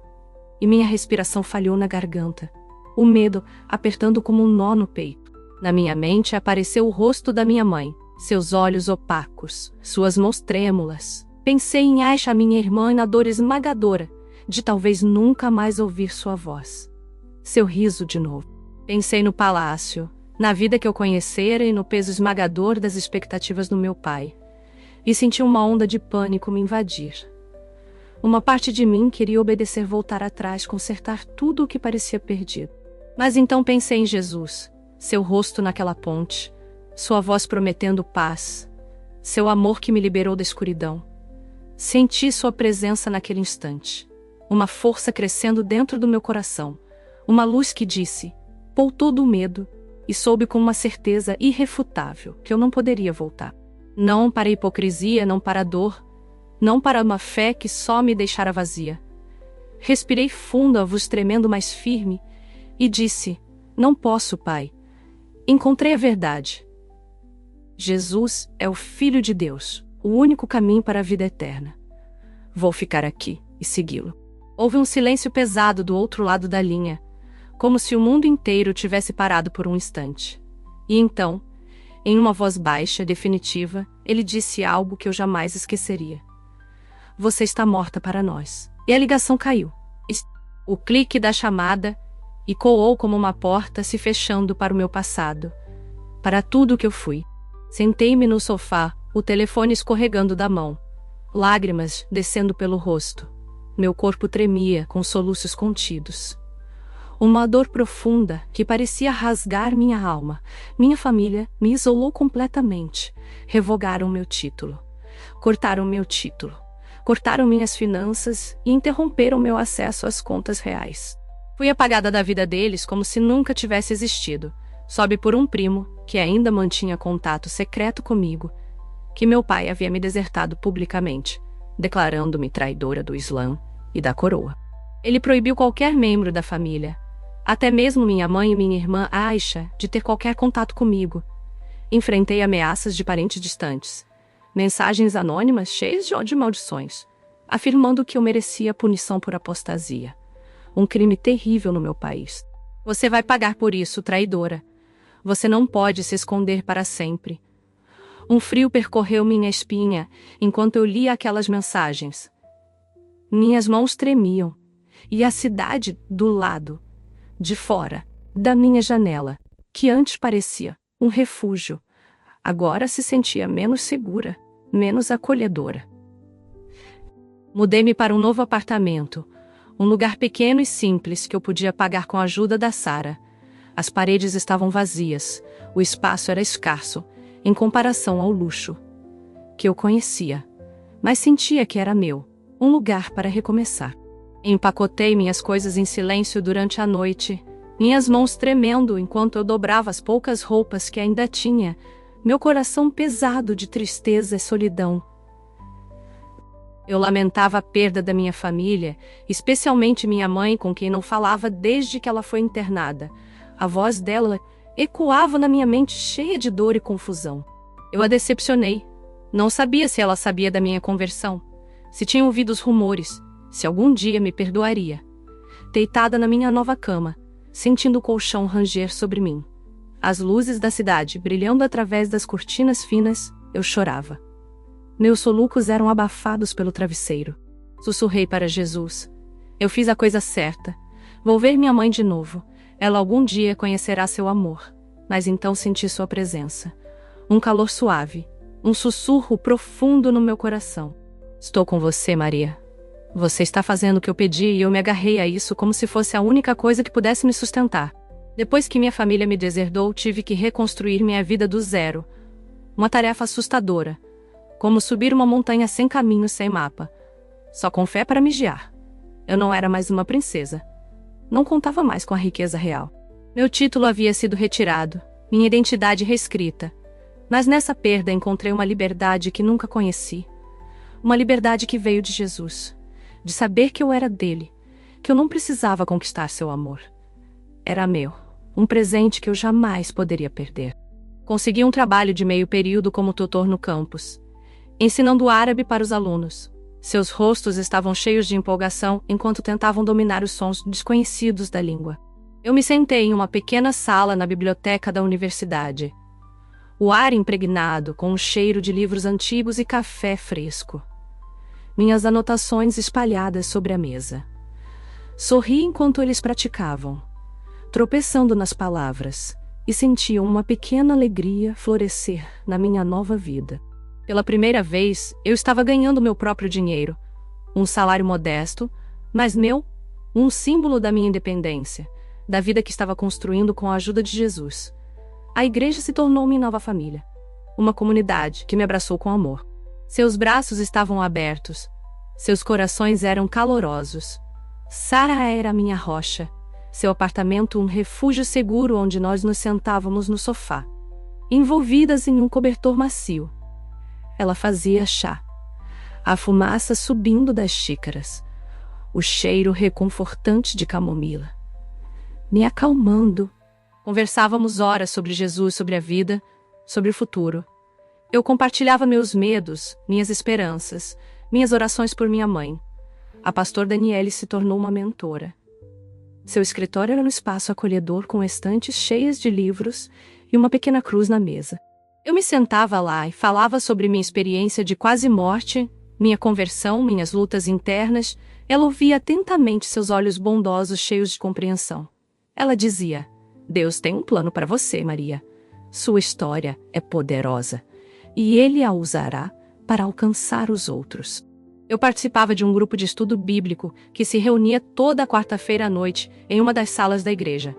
e minha respiração falhou na garganta. O medo apertando como um nó no peito. Na minha mente apareceu o rosto da minha mãe, seus olhos opacos, suas mãos trêmulas. Pensei em Aisha, minha irmã, na dor esmagadora de talvez nunca mais ouvir sua voz. Seu riso de novo. Pensei no palácio, na vida que eu conhecera e no peso esmagador das expectativas do meu pai. E senti uma onda de pânico me invadir. Uma parte de mim queria obedecer, voltar atrás, consertar tudo o que parecia perdido. Mas então pensei em Jesus, seu rosto naquela ponte, sua voz prometendo paz, seu amor que me liberou da escuridão. Senti sua presença naquele instante, uma força crescendo dentro do meu coração, uma luz que disse, pôr todo o medo, e soube com uma certeza irrefutável que eu não poderia voltar. Não para a hipocrisia, não para a dor, não para uma fé que só me deixara vazia. Respirei fundo, a voz tremendo mais firme, e disse, não posso, Pai. Encontrei a verdade. Jesus é o Filho de Deus, o único caminho para a vida eterna. Vou ficar aqui e segui-lo. Houve um silêncio pesado do outro lado da linha, como se o mundo inteiro tivesse parado por um instante. E então, em uma voz baixa, definitiva, ele disse algo que eu jamais esqueceria. Você está morta para nós. E a ligação caiu. O clique da chamada ecoou como uma porta se fechando para o meu passado, para tudo o que eu fui. Sentei-me no sofá, o telefone escorregando da mão, lágrimas descendo pelo rosto. Meu corpo tremia com soluços contidos. Uma dor profunda que parecia rasgar minha alma. Minha família me isolou completamente. Revogaram meu título. Cortaram meu título. Cortaram minhas finanças e interromperam meu acesso às contas reais. Fui apagada da vida deles como se nunca tivesse existido. Sobe por um primo, que ainda mantinha contato secreto comigo, que meu pai havia me desertado publicamente, declarando-me traidora do Islã e da coroa. Ele proibiu qualquer membro da família, até mesmo minha mãe e minha irmã Aisha, de ter qualquer contato comigo. Enfrentei ameaças de parentes distantes, mensagens anônimas cheias de ódio e maldições, afirmando que eu merecia punição por apostasia. Um crime terrível no meu país. Você vai pagar por isso, traidora. Você não pode se esconder para sempre. Um frio percorreu minha espinha enquanto eu lia aquelas mensagens. Minhas mãos tremiam, e a cidade do lado, de fora, da minha janela, que antes parecia um refúgio, agora se sentia menos segura, menos acolhedora. Mudei-me para um novo apartamento, um lugar pequeno e simples que eu podia pagar com a ajuda da Sara. As paredes estavam vazias, o espaço era escasso, em comparação ao luxo que eu conhecia, mas sentia que era meu, um lugar para recomeçar. Empacotei minhas coisas em silêncio durante a noite, minhas mãos tremendo enquanto eu dobrava as poucas roupas que ainda tinha, meu coração pesado de tristeza e solidão. Eu lamentava a perda da minha família, especialmente minha mãe, com quem não falava desde que ela foi internada. A voz dela ecoava na minha mente, cheia de dor e confusão. Eu a decepcionei. Não sabia se ela sabia da minha conversão, se tinha ouvido os rumores, se algum dia me perdoaria. Deitada na minha nova cama, sentindo o colchão ranger sobre mim, as luzes da cidade brilhando através das cortinas finas, eu chorava. Meus solucos eram abafados pelo travesseiro. Sussurrei para Jesus. Eu fiz a coisa certa. Vou ver minha mãe de novo. Ela algum dia conhecerá seu amor. Mas então senti sua presença. Um calor suave. Um sussurro profundo no meu coração. Estou com você, Maria. Você está fazendo o que eu pedi e eu me agarrei a isso como se fosse a única coisa que pudesse me sustentar. Depois que minha família me deserdou, tive que reconstruir minha vida do zero. Uma tarefa assustadora. Como subir uma montanha sem caminho, sem mapa. Só com fé para me guiar. Eu não era mais uma princesa. Não contava mais com a riqueza real. Meu título havia sido retirado, minha identidade reescrita. Mas nessa perda encontrei uma liberdade que nunca conheci. Uma liberdade que veio de Jesus. De saber que eu era dele, que eu não precisava conquistar seu amor. Era meu, um presente que eu jamais poderia perder. Consegui um trabalho de meio período como tutor no campus, ensinando árabe para os alunos. Seus rostos estavam cheios de empolgação enquanto tentavam dominar os sons desconhecidos da língua. Eu me sentei em uma pequena sala na biblioteca da universidade. O ar impregnado com um cheiro de livros antigos e café fresco. Minhas anotações espalhadas sobre a mesa. Sorri enquanto eles praticavam, tropeçando nas palavras, e sentia uma pequena alegria florescer na minha nova vida. Pela primeira vez, eu estava ganhando meu próprio dinheiro. Um salário modesto, mas meu, um símbolo da minha independência, da vida que estava construindo com a ajuda de Jesus. A igreja se tornou minha nova família. Uma comunidade que me abraçou com amor. Seus braços estavam abertos. Seus corações eram calorosos. Sara era minha rocha. Seu apartamento um refúgio seguro onde nós nos sentávamos no sofá, envolvidas em um cobertor macio. Ela fazia chá. A fumaça subindo das xícaras. O cheiro reconfortante de camomila. Me acalmando. Conversávamos horas sobre Jesus, sobre a vida, sobre o futuro. Eu compartilhava meus medos, minhas esperanças, minhas orações por minha mãe. A pastor Daniele se tornou uma mentora. Seu escritório era um espaço acolhedor com estantes cheias de livros e uma pequena cruz na mesa. Eu me sentava lá e falava sobre minha experiência de quase morte, minha conversão, minhas lutas internas. Ela ouvia atentamente, seus olhos bondosos cheios de compreensão. Ela dizia: Deus tem um plano para você, Maria. Sua história é poderosa e Ele a usará para alcançar os outros. Eu participava de um grupo de estudo bíblico que se reunia toda quarta-feira à noite em uma das salas da igreja.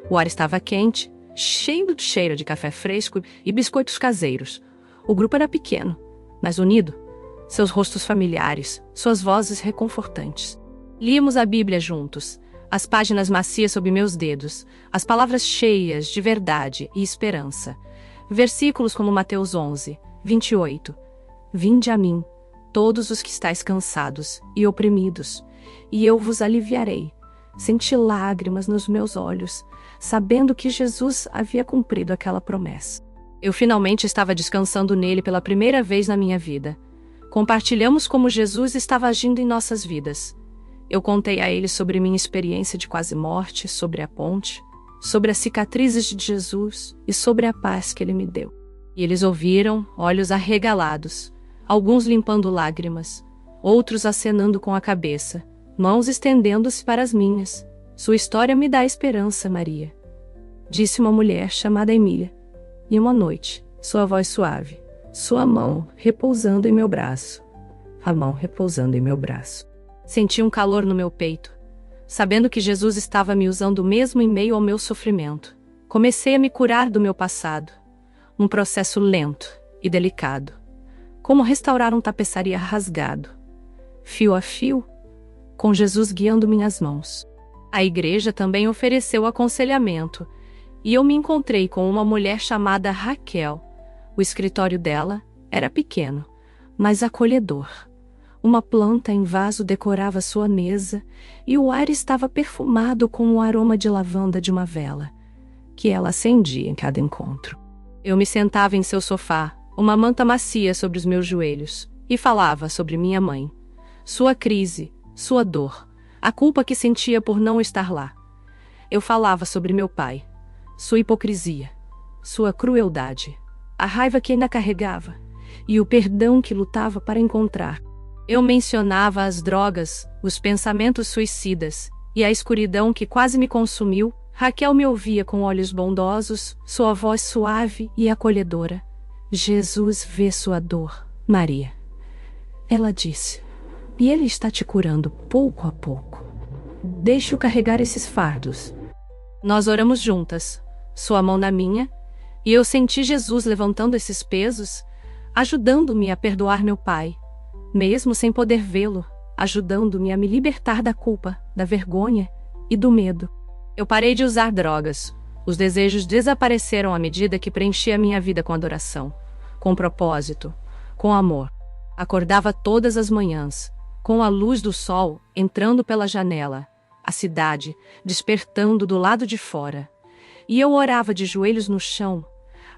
O ar estava quente, cheio de cheiro de café fresco e biscoitos caseiros. O grupo era pequeno, mas unido. Seus rostos familiares, suas vozes reconfortantes. Líamos a Bíblia juntos, as páginas macias sob meus dedos, as palavras cheias de verdade e esperança. Versículos como Mateus 11, 28. Vinde a mim, todos os que estáis cansados e oprimidos, e eu vos aliviarei. Senti lágrimas nos meus olhos, sabendo que Jesus havia cumprido aquela promessa. Eu finalmente estava descansando nele pela primeira vez na minha vida. Compartilhamos como Jesus estava agindo em nossas vidas. Eu contei a ele sobre minha experiência de quase morte, sobre a ponte, sobre as cicatrizes de Jesus e sobre a paz que ele me deu. E eles ouviram, olhos arregalados, alguns limpando lágrimas, outros acenando com a cabeça, mãos estendendo-se para as minhas. Sua história me dá esperança, Maria, disse uma mulher chamada Emília. E uma noite, sua voz suave, sua mão repousando em meu braço, a mão repousando em meu braço. Senti um calor no meu peito, sabendo que Jesus estava me usando mesmo em meio ao meu sofrimento. Comecei a me curar do meu passado, um processo lento e delicado. Como restaurar um tapeçaria rasgado, fio a fio, com Jesus guiando minhas mãos. A igreja também ofereceu aconselhamento, e eu me encontrei com uma mulher chamada Raquel. O escritório dela era pequeno, mas acolhedor. Uma planta em vaso decorava sua mesa, e o ar estava perfumado com o aroma de lavanda de uma vela, que ela acendia em cada encontro. Eu me sentava em seu sofá, uma manta macia sobre os meus joelhos, e falava sobre minha mãe, sua crise, sua dor, a culpa que sentia por não estar lá. Eu falava sobre meu pai, sua hipocrisia, sua crueldade, a raiva que ainda carregava, e o perdão que lutava para encontrar. Eu mencionava as drogas, os pensamentos suicidas, e a escuridão que quase me consumiu. Raquel me ouvia com olhos bondosos, sua voz suave e acolhedora. Jesus vê sua dor, Maria. Ela disse, e Ele está te curando pouco a pouco. Deixe-o carregar esses fardos. Nós oramos juntas, sua mão na minha, e eu senti Jesus levantando esses pesos, ajudando-me a perdoar meu pai, mesmo sem poder vê-lo, ajudando-me a me libertar da culpa, da vergonha e do medo. Eu parei de usar drogas. Os desejos desapareceram à medida que preenchia minha vida com adoração, com propósito, com amor. Acordava todas as manhãs, com a luz do sol entrando pela janela, a cidade despertando do lado de fora. E eu orava de joelhos no chão,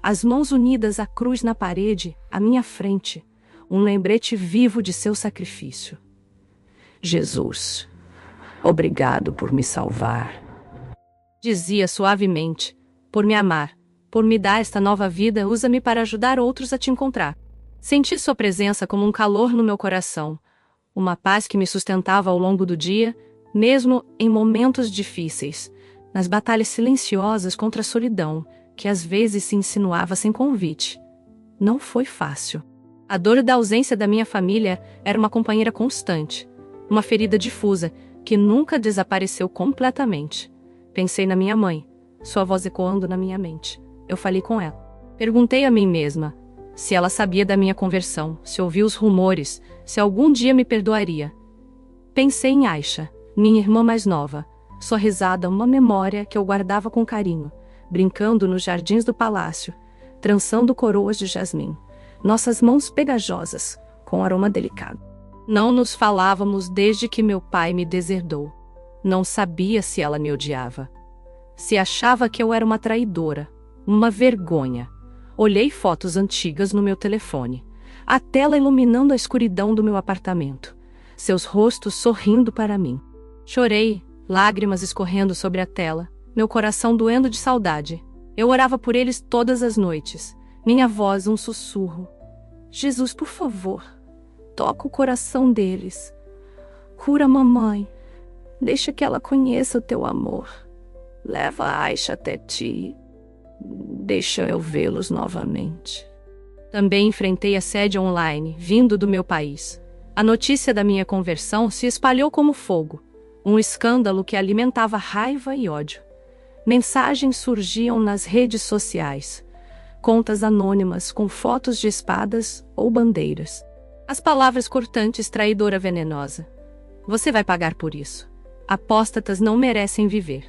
as mãos unidas à cruz na parede, à minha frente, um lembrete vivo de seu sacrifício. Jesus, obrigado por me salvar. Dizia suavemente: por me amar, por me dar esta nova vida, usa-me para ajudar outros a te encontrar. Senti sua presença como um calor no meu coração, uma paz que me sustentava ao longo do dia, mesmo em momentos difíceis, nas batalhas silenciosas contra a solidão, que às vezes se insinuava sem convite. Não foi fácil. A dor da ausência da minha família era uma companheira constante, uma ferida difusa que nunca desapareceu completamente. Pensei na minha mãe, sua voz ecoando na minha mente. Eu falei com ela. Perguntei a mim mesma se ela sabia da minha conversão, se ouvia os rumores, se algum dia me perdoaria. Pensei em Aisha, minha irmã mais nova, sua risada uma memória que eu guardava com carinho, brincando nos jardins do palácio, trançando coroas de jasmim, nossas mãos pegajosas, com aroma delicado. Não nos falávamos desde que meu pai me deserdou. Não sabia se ela me odiava. Se achava que eu era uma traidora, uma vergonha. Olhei fotos antigas no meu telefone, a tela iluminando a escuridão do meu apartamento, seus rostos sorrindo para mim. Chorei, lágrimas escorrendo sobre a tela, meu coração doendo de saudade. Eu orava por eles todas as noites, minha voz um sussurro. Jesus, por favor, toca o coração deles. Cura a mamãe, deixa que ela conheça o teu amor. Leva a Aisha até ti. Deixa eu vê-los novamente. Também enfrentei assédio online, vindo do meu país. A notícia da minha conversão se espalhou como fogo, um escândalo que alimentava raiva e ódio. Mensagens surgiam nas redes sociais, contas anônimas com fotos de espadas ou bandeiras. As palavras cortantes, traidora venenosa. Você vai pagar por isso. Apóstatas não merecem viver.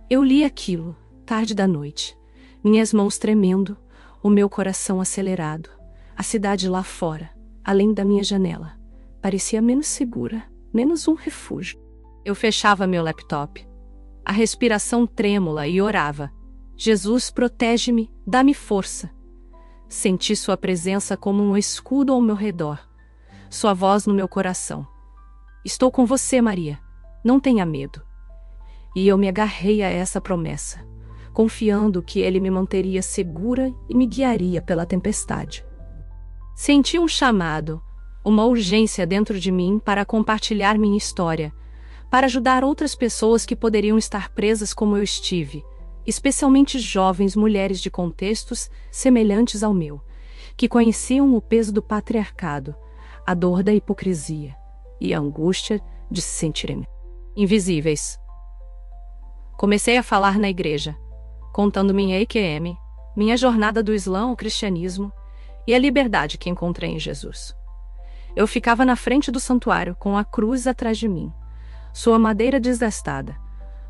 Eu li aquilo, tarde da noite, minhas mãos tremendo, o meu coração acelerado. A cidade lá fora, além da minha janela, parecia menos segura, menos um refúgio. Eu fechava meu laptop, a respiração trêmula, e orava. Jesus, protege-me, dá-me força. Senti sua presença como um escudo ao meu redor, sua voz no meu coração. Estou com você, Maria. Não tenha medo. E eu me agarrei a essa promessa, confiando que ele me manteria segura e me guiaria pela tempestade. Senti um chamado, uma urgência dentro de mim para compartilhar minha história, para ajudar outras pessoas que poderiam estar presas como eu estive, especialmente jovens mulheres de contextos semelhantes ao meu, que conheciam o peso do patriarcado, a dor da hipocrisia e a angústia de se sentirem invisíveis. Comecei a falar na igreja, contando minha EQM, minha jornada do Islã ao cristianismo e a liberdade que encontrei em Jesus. Eu ficava na frente do santuário com a cruz atrás de mim, sua madeira desgastada,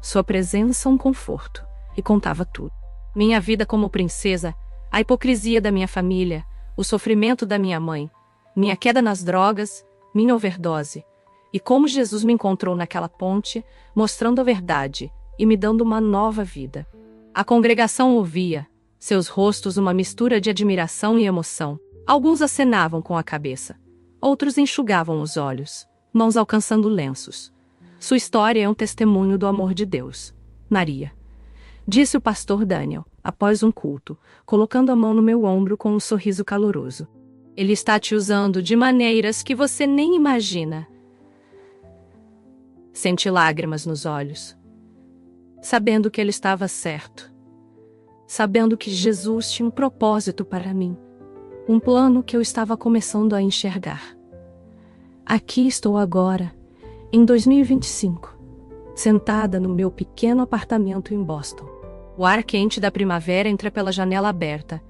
sua presença um conforto, e contava tudo. Minha vida como princesa, a hipocrisia da minha família, o sofrimento da minha mãe, minha queda nas drogas, minha overdose, e como Jesus me encontrou naquela ponte, mostrando a verdade e me dando uma nova vida. A congregação ouvia, seus rostos uma mistura de admiração e emoção. Alguns acenavam com a cabeça, outros enxugavam os olhos, mãos alcançando lenços. Sua história é um testemunho do amor de Deus. Maria, disse o pastor Daniel, após um culto, colocando a mão no meu ombro com um sorriso caloroso. Ele está te usando de maneiras que você nem imagina. Senti lágrimas nos olhos, sabendo que ele estava certo, sabendo que Jesus tinha um propósito para mim, um plano que eu estava começando a enxergar. Aqui estou agora, em 2025, sentada no meu pequeno apartamento em Boston. O ar quente da primavera entra pela janela aberta.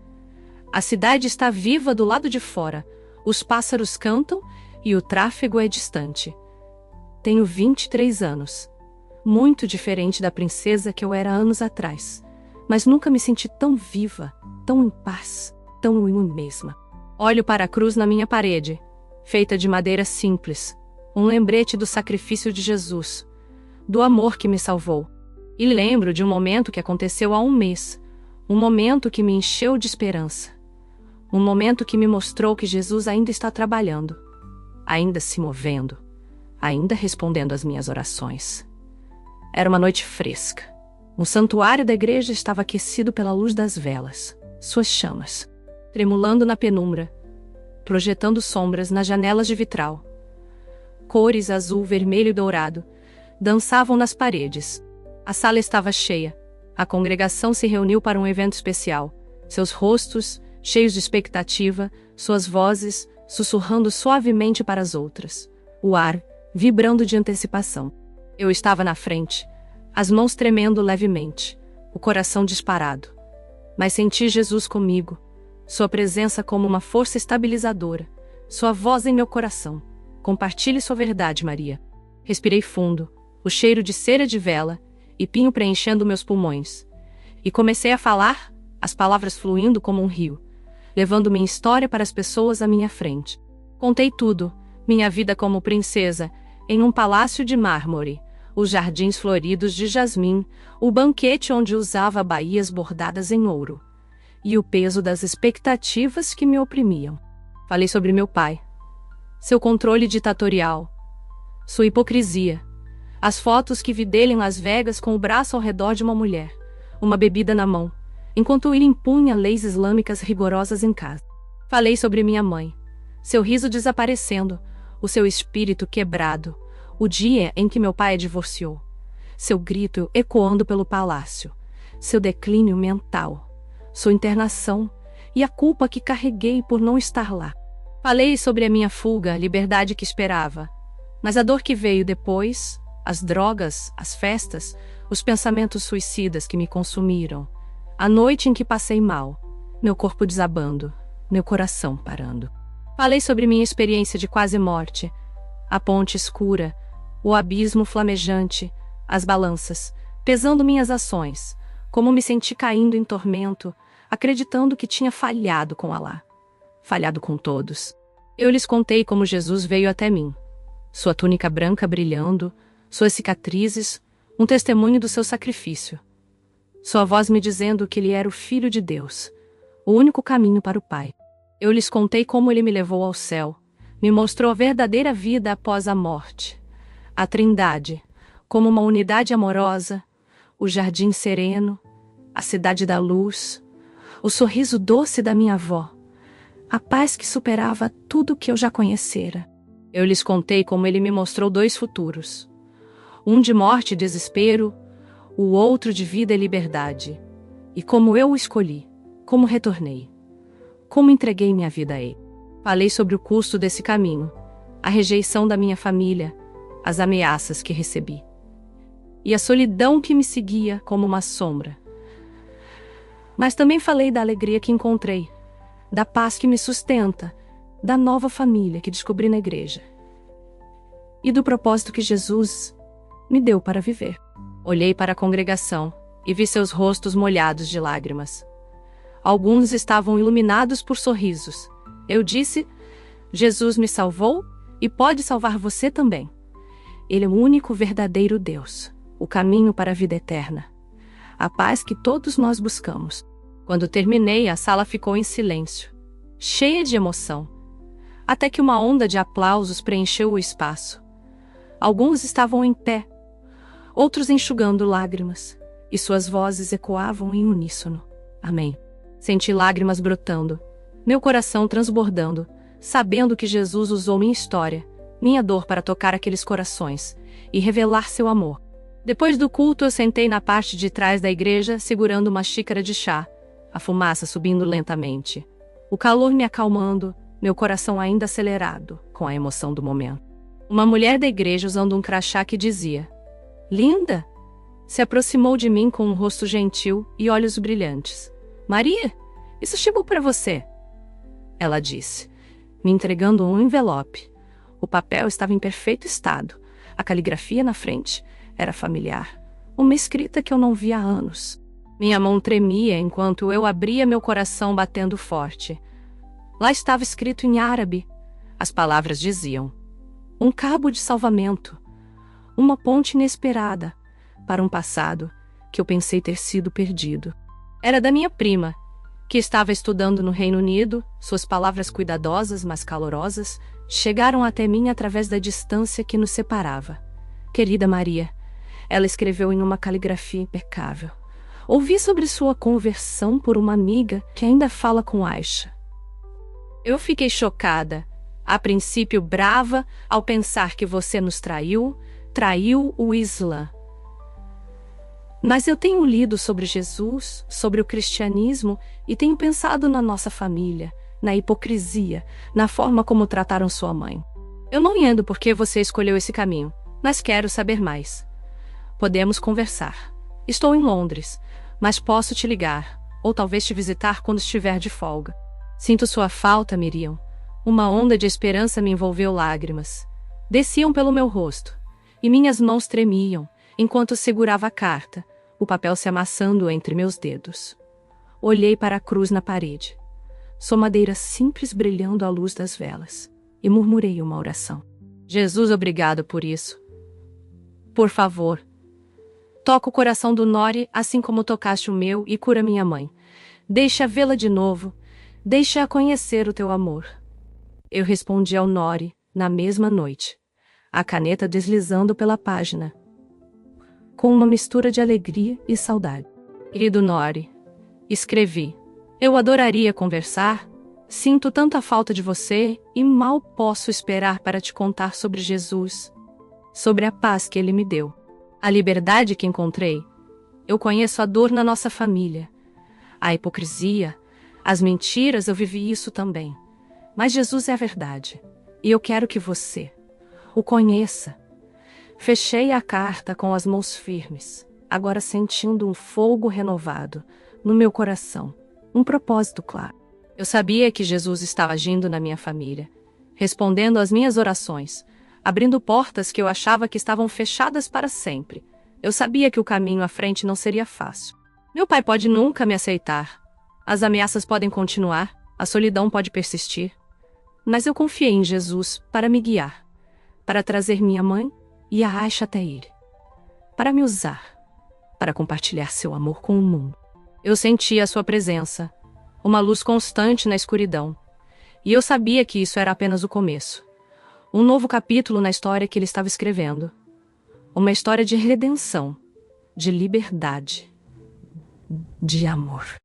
A cidade está viva do lado de fora, os pássaros cantam e o tráfego é distante. Tenho 23 anos, muito diferente da princesa que eu era anos atrás, mas nunca me senti tão viva, tão em paz, tão eu mesma. Olho para a cruz na minha parede, feita de madeira simples, um lembrete do sacrifício de Jesus, do amor que me salvou. E lembro de um momento que aconteceu há um mês, um momento que me encheu de esperança, um momento que me mostrou que Jesus ainda está trabalhando, ainda se movendo, ainda respondendo às minhas orações. Era uma noite fresca, O santuário da igreja estava aquecido pela luz das velas, suas chamas, tremulando na penumbra, projetando sombras nas janelas de vitral. Cores azul, vermelho e dourado dançavam nas paredes. A sala estava cheia. A congregação se reuniu para um evento especial. Seus rostos, cheios de expectativa, suas vozes sussurrando suavemente para as outras. O ar vibrando de antecipação. Eu estava na frente, as mãos tremendo levemente, o coração disparado. Mas senti Jesus comigo, sua presença como uma força estabilizadora, sua voz em meu coração. Compartilhe sua verdade, Maria. Respirei fundo, o cheiro de cera de vela e pinho preenchendo meus pulmões. E comecei a falar, as palavras fluindo como um rio, levando minha história para as pessoas à minha frente. Contei tudo, minha vida como princesa, em um palácio de mármore, os jardins floridos de jasmim, o banquete onde usava baías bordadas em ouro, e o peso das expectativas que me oprimiam. Falei sobre meu pai, seu controle ditatorial, sua hipocrisia, as fotos que vi dele em Las Vegas com o braço ao redor de uma mulher, uma bebida na mão, enquanto ele impunha leis islâmicas rigorosas em casa. Falei sobre minha mãe, seu riso desaparecendo, o seu espírito quebrado, o dia em que meu pai a divorciou, seu grito ecoando pelo palácio, seu declínio mental, sua internação e a culpa que carreguei por não estar lá. Falei sobre a minha fuga, a liberdade que esperava, mas a dor que veio depois, as drogas, as festas, os pensamentos suicidas que me consumiram, a noite em que passei mal, meu corpo desabando, meu coração parando. Falei sobre minha experiência de quase morte, a ponte escura, o abismo flamejante, as balanças, pesando minhas ações, como me senti caindo em tormento, acreditando que tinha falhado com Alá, falhado com todos. Eu lhes contei como Jesus veio até mim, sua túnica branca brilhando, suas cicatrizes, um testemunho do seu sacrifício. Sua voz me dizendo que ele era o Filho de Deus, o único caminho para o Pai. Eu lhes contei como ele me levou ao céu, me mostrou a verdadeira vida após a morte, a Trindade, como uma unidade amorosa, o jardim sereno, a cidade da luz, o sorriso doce da minha avó, a paz que superava tudo que eu já conhecera. Eu lhes contei como ele me mostrou dois futuros, um de morte e desespero, o outro de vida e liberdade, e como eu o escolhi, como retornei, como entreguei minha vida a ele. Falei sobre o custo desse caminho, a rejeição da minha família, as ameaças que recebi, e a solidão que me seguia como uma sombra. Mas também falei da alegria que encontrei, da paz que me sustenta, da nova família que descobri na igreja, e do propósito que Jesus me deu para viver. Olhei para a congregação e vi seus rostos molhados de lágrimas. Alguns estavam iluminados por sorrisos. Eu disse: Jesus me salvou e pode salvar você também. Ele é o único verdadeiro Deus, o caminho para a vida eterna, a paz que todos nós buscamos. Quando terminei, a sala ficou em silêncio, cheia de emoção, até que uma onda de aplausos preencheu o espaço. Alguns estavam em pé, outros enxugando lágrimas, e suas vozes ecoavam em uníssono. Amém. Senti lágrimas brotando, meu coração transbordando, sabendo que Jesus usou minha história, minha dor para tocar aqueles corações e revelar seu amor. Depois do culto, eu sentei na parte de trás da igreja, segurando uma xícara de chá, a fumaça subindo lentamente, o calor me acalmando, meu coração ainda acelerado com a emoção do momento. Uma mulher da igreja usando um crachá que dizia: "Linda!", se aproximou de mim com um rosto gentil e olhos brilhantes. "Maria, isso chegou para você", ela disse, me entregando um envelope. O papel estava em perfeito estado, a caligrafia na frente era familiar, uma escrita que eu não via há anos. Minha mão tremia enquanto eu abria, meu coração batendo forte. Lá estava escrito em árabe. As palavras diziam: um cabo de salvamento, uma ponte inesperada para um passado que eu pensei ter sido perdido. Era da minha prima, que estava estudando no Reino Unido. Suas palavras cuidadosas, mas calorosas, chegaram até mim através da distância que nos separava. "Querida Maria, Ela escreveu em uma caligrafia impecável. Ouvi sobre sua conversão por uma amiga que ainda fala com Aisha. Eu fiquei chocada, a princípio brava, ao pensar que você nos traiu o Islã. Mas eu tenho lido sobre Jesus, sobre o cristianismo e tenho pensado na nossa família, na hipocrisia, na forma como trataram sua mãe. Eu não entendo por que você escolheu esse caminho, mas quero saber mais. Podemos conversar. Estou em Londres, mas posso te ligar, ou talvez te visitar quando estiver de folga. Sinto sua falta, Miriam. Uma onda de esperança me envolveu lágrimas. Desciam pelo meu rosto, e minhas mãos tremiam, enquanto segurava a carta, o papel se amassando entre meus dedos. Olhei para a cruz na parede. Sua madeira simples brilhando à luz das velas, e murmurei uma oração. Jesus, obrigado por isso. Por favor, toca o coração do Nori assim como tocaste o meu e cura minha mãe. Deixa vê-la de novo. Deixa-a conhecer o teu amor. Eu respondi ao Nori na mesma noite, a caneta deslizando pela página, com uma mistura de alegria e saudade. Querido Nori, escrevi. Eu adoraria conversar. Sinto tanta falta de você e mal posso esperar para te contar sobre Jesus, sobre a paz que ele me deu, a liberdade que encontrei. Eu conheço a dor na nossa família, a hipocrisia, as mentiras, eu vivi isso também. Mas Jesus é a verdade, e eu quero que você o conheça. Fechei a carta com as mãos firmes, agora sentindo um fogo renovado no meu coração, um propósito claro. Eu sabia que Jesus estava agindo na minha família, respondendo às minhas orações, abrindo portas que eu achava que estavam fechadas para sempre. Eu sabia que o caminho à frente não seria fácil. Meu pai pode nunca me aceitar. As ameaças podem continuar, a solidão pode persistir. Mas eu confiei em Jesus para me guiar, para trazer minha mãe e a Aisha até ele, para me usar, para compartilhar seu amor com o mundo. Eu sentia a sua presença, uma luz constante na escuridão, e eu sabia que isso era apenas o começo. Um novo capítulo na história que ele estava escrevendo. Uma história de redenção, de liberdade, de amor.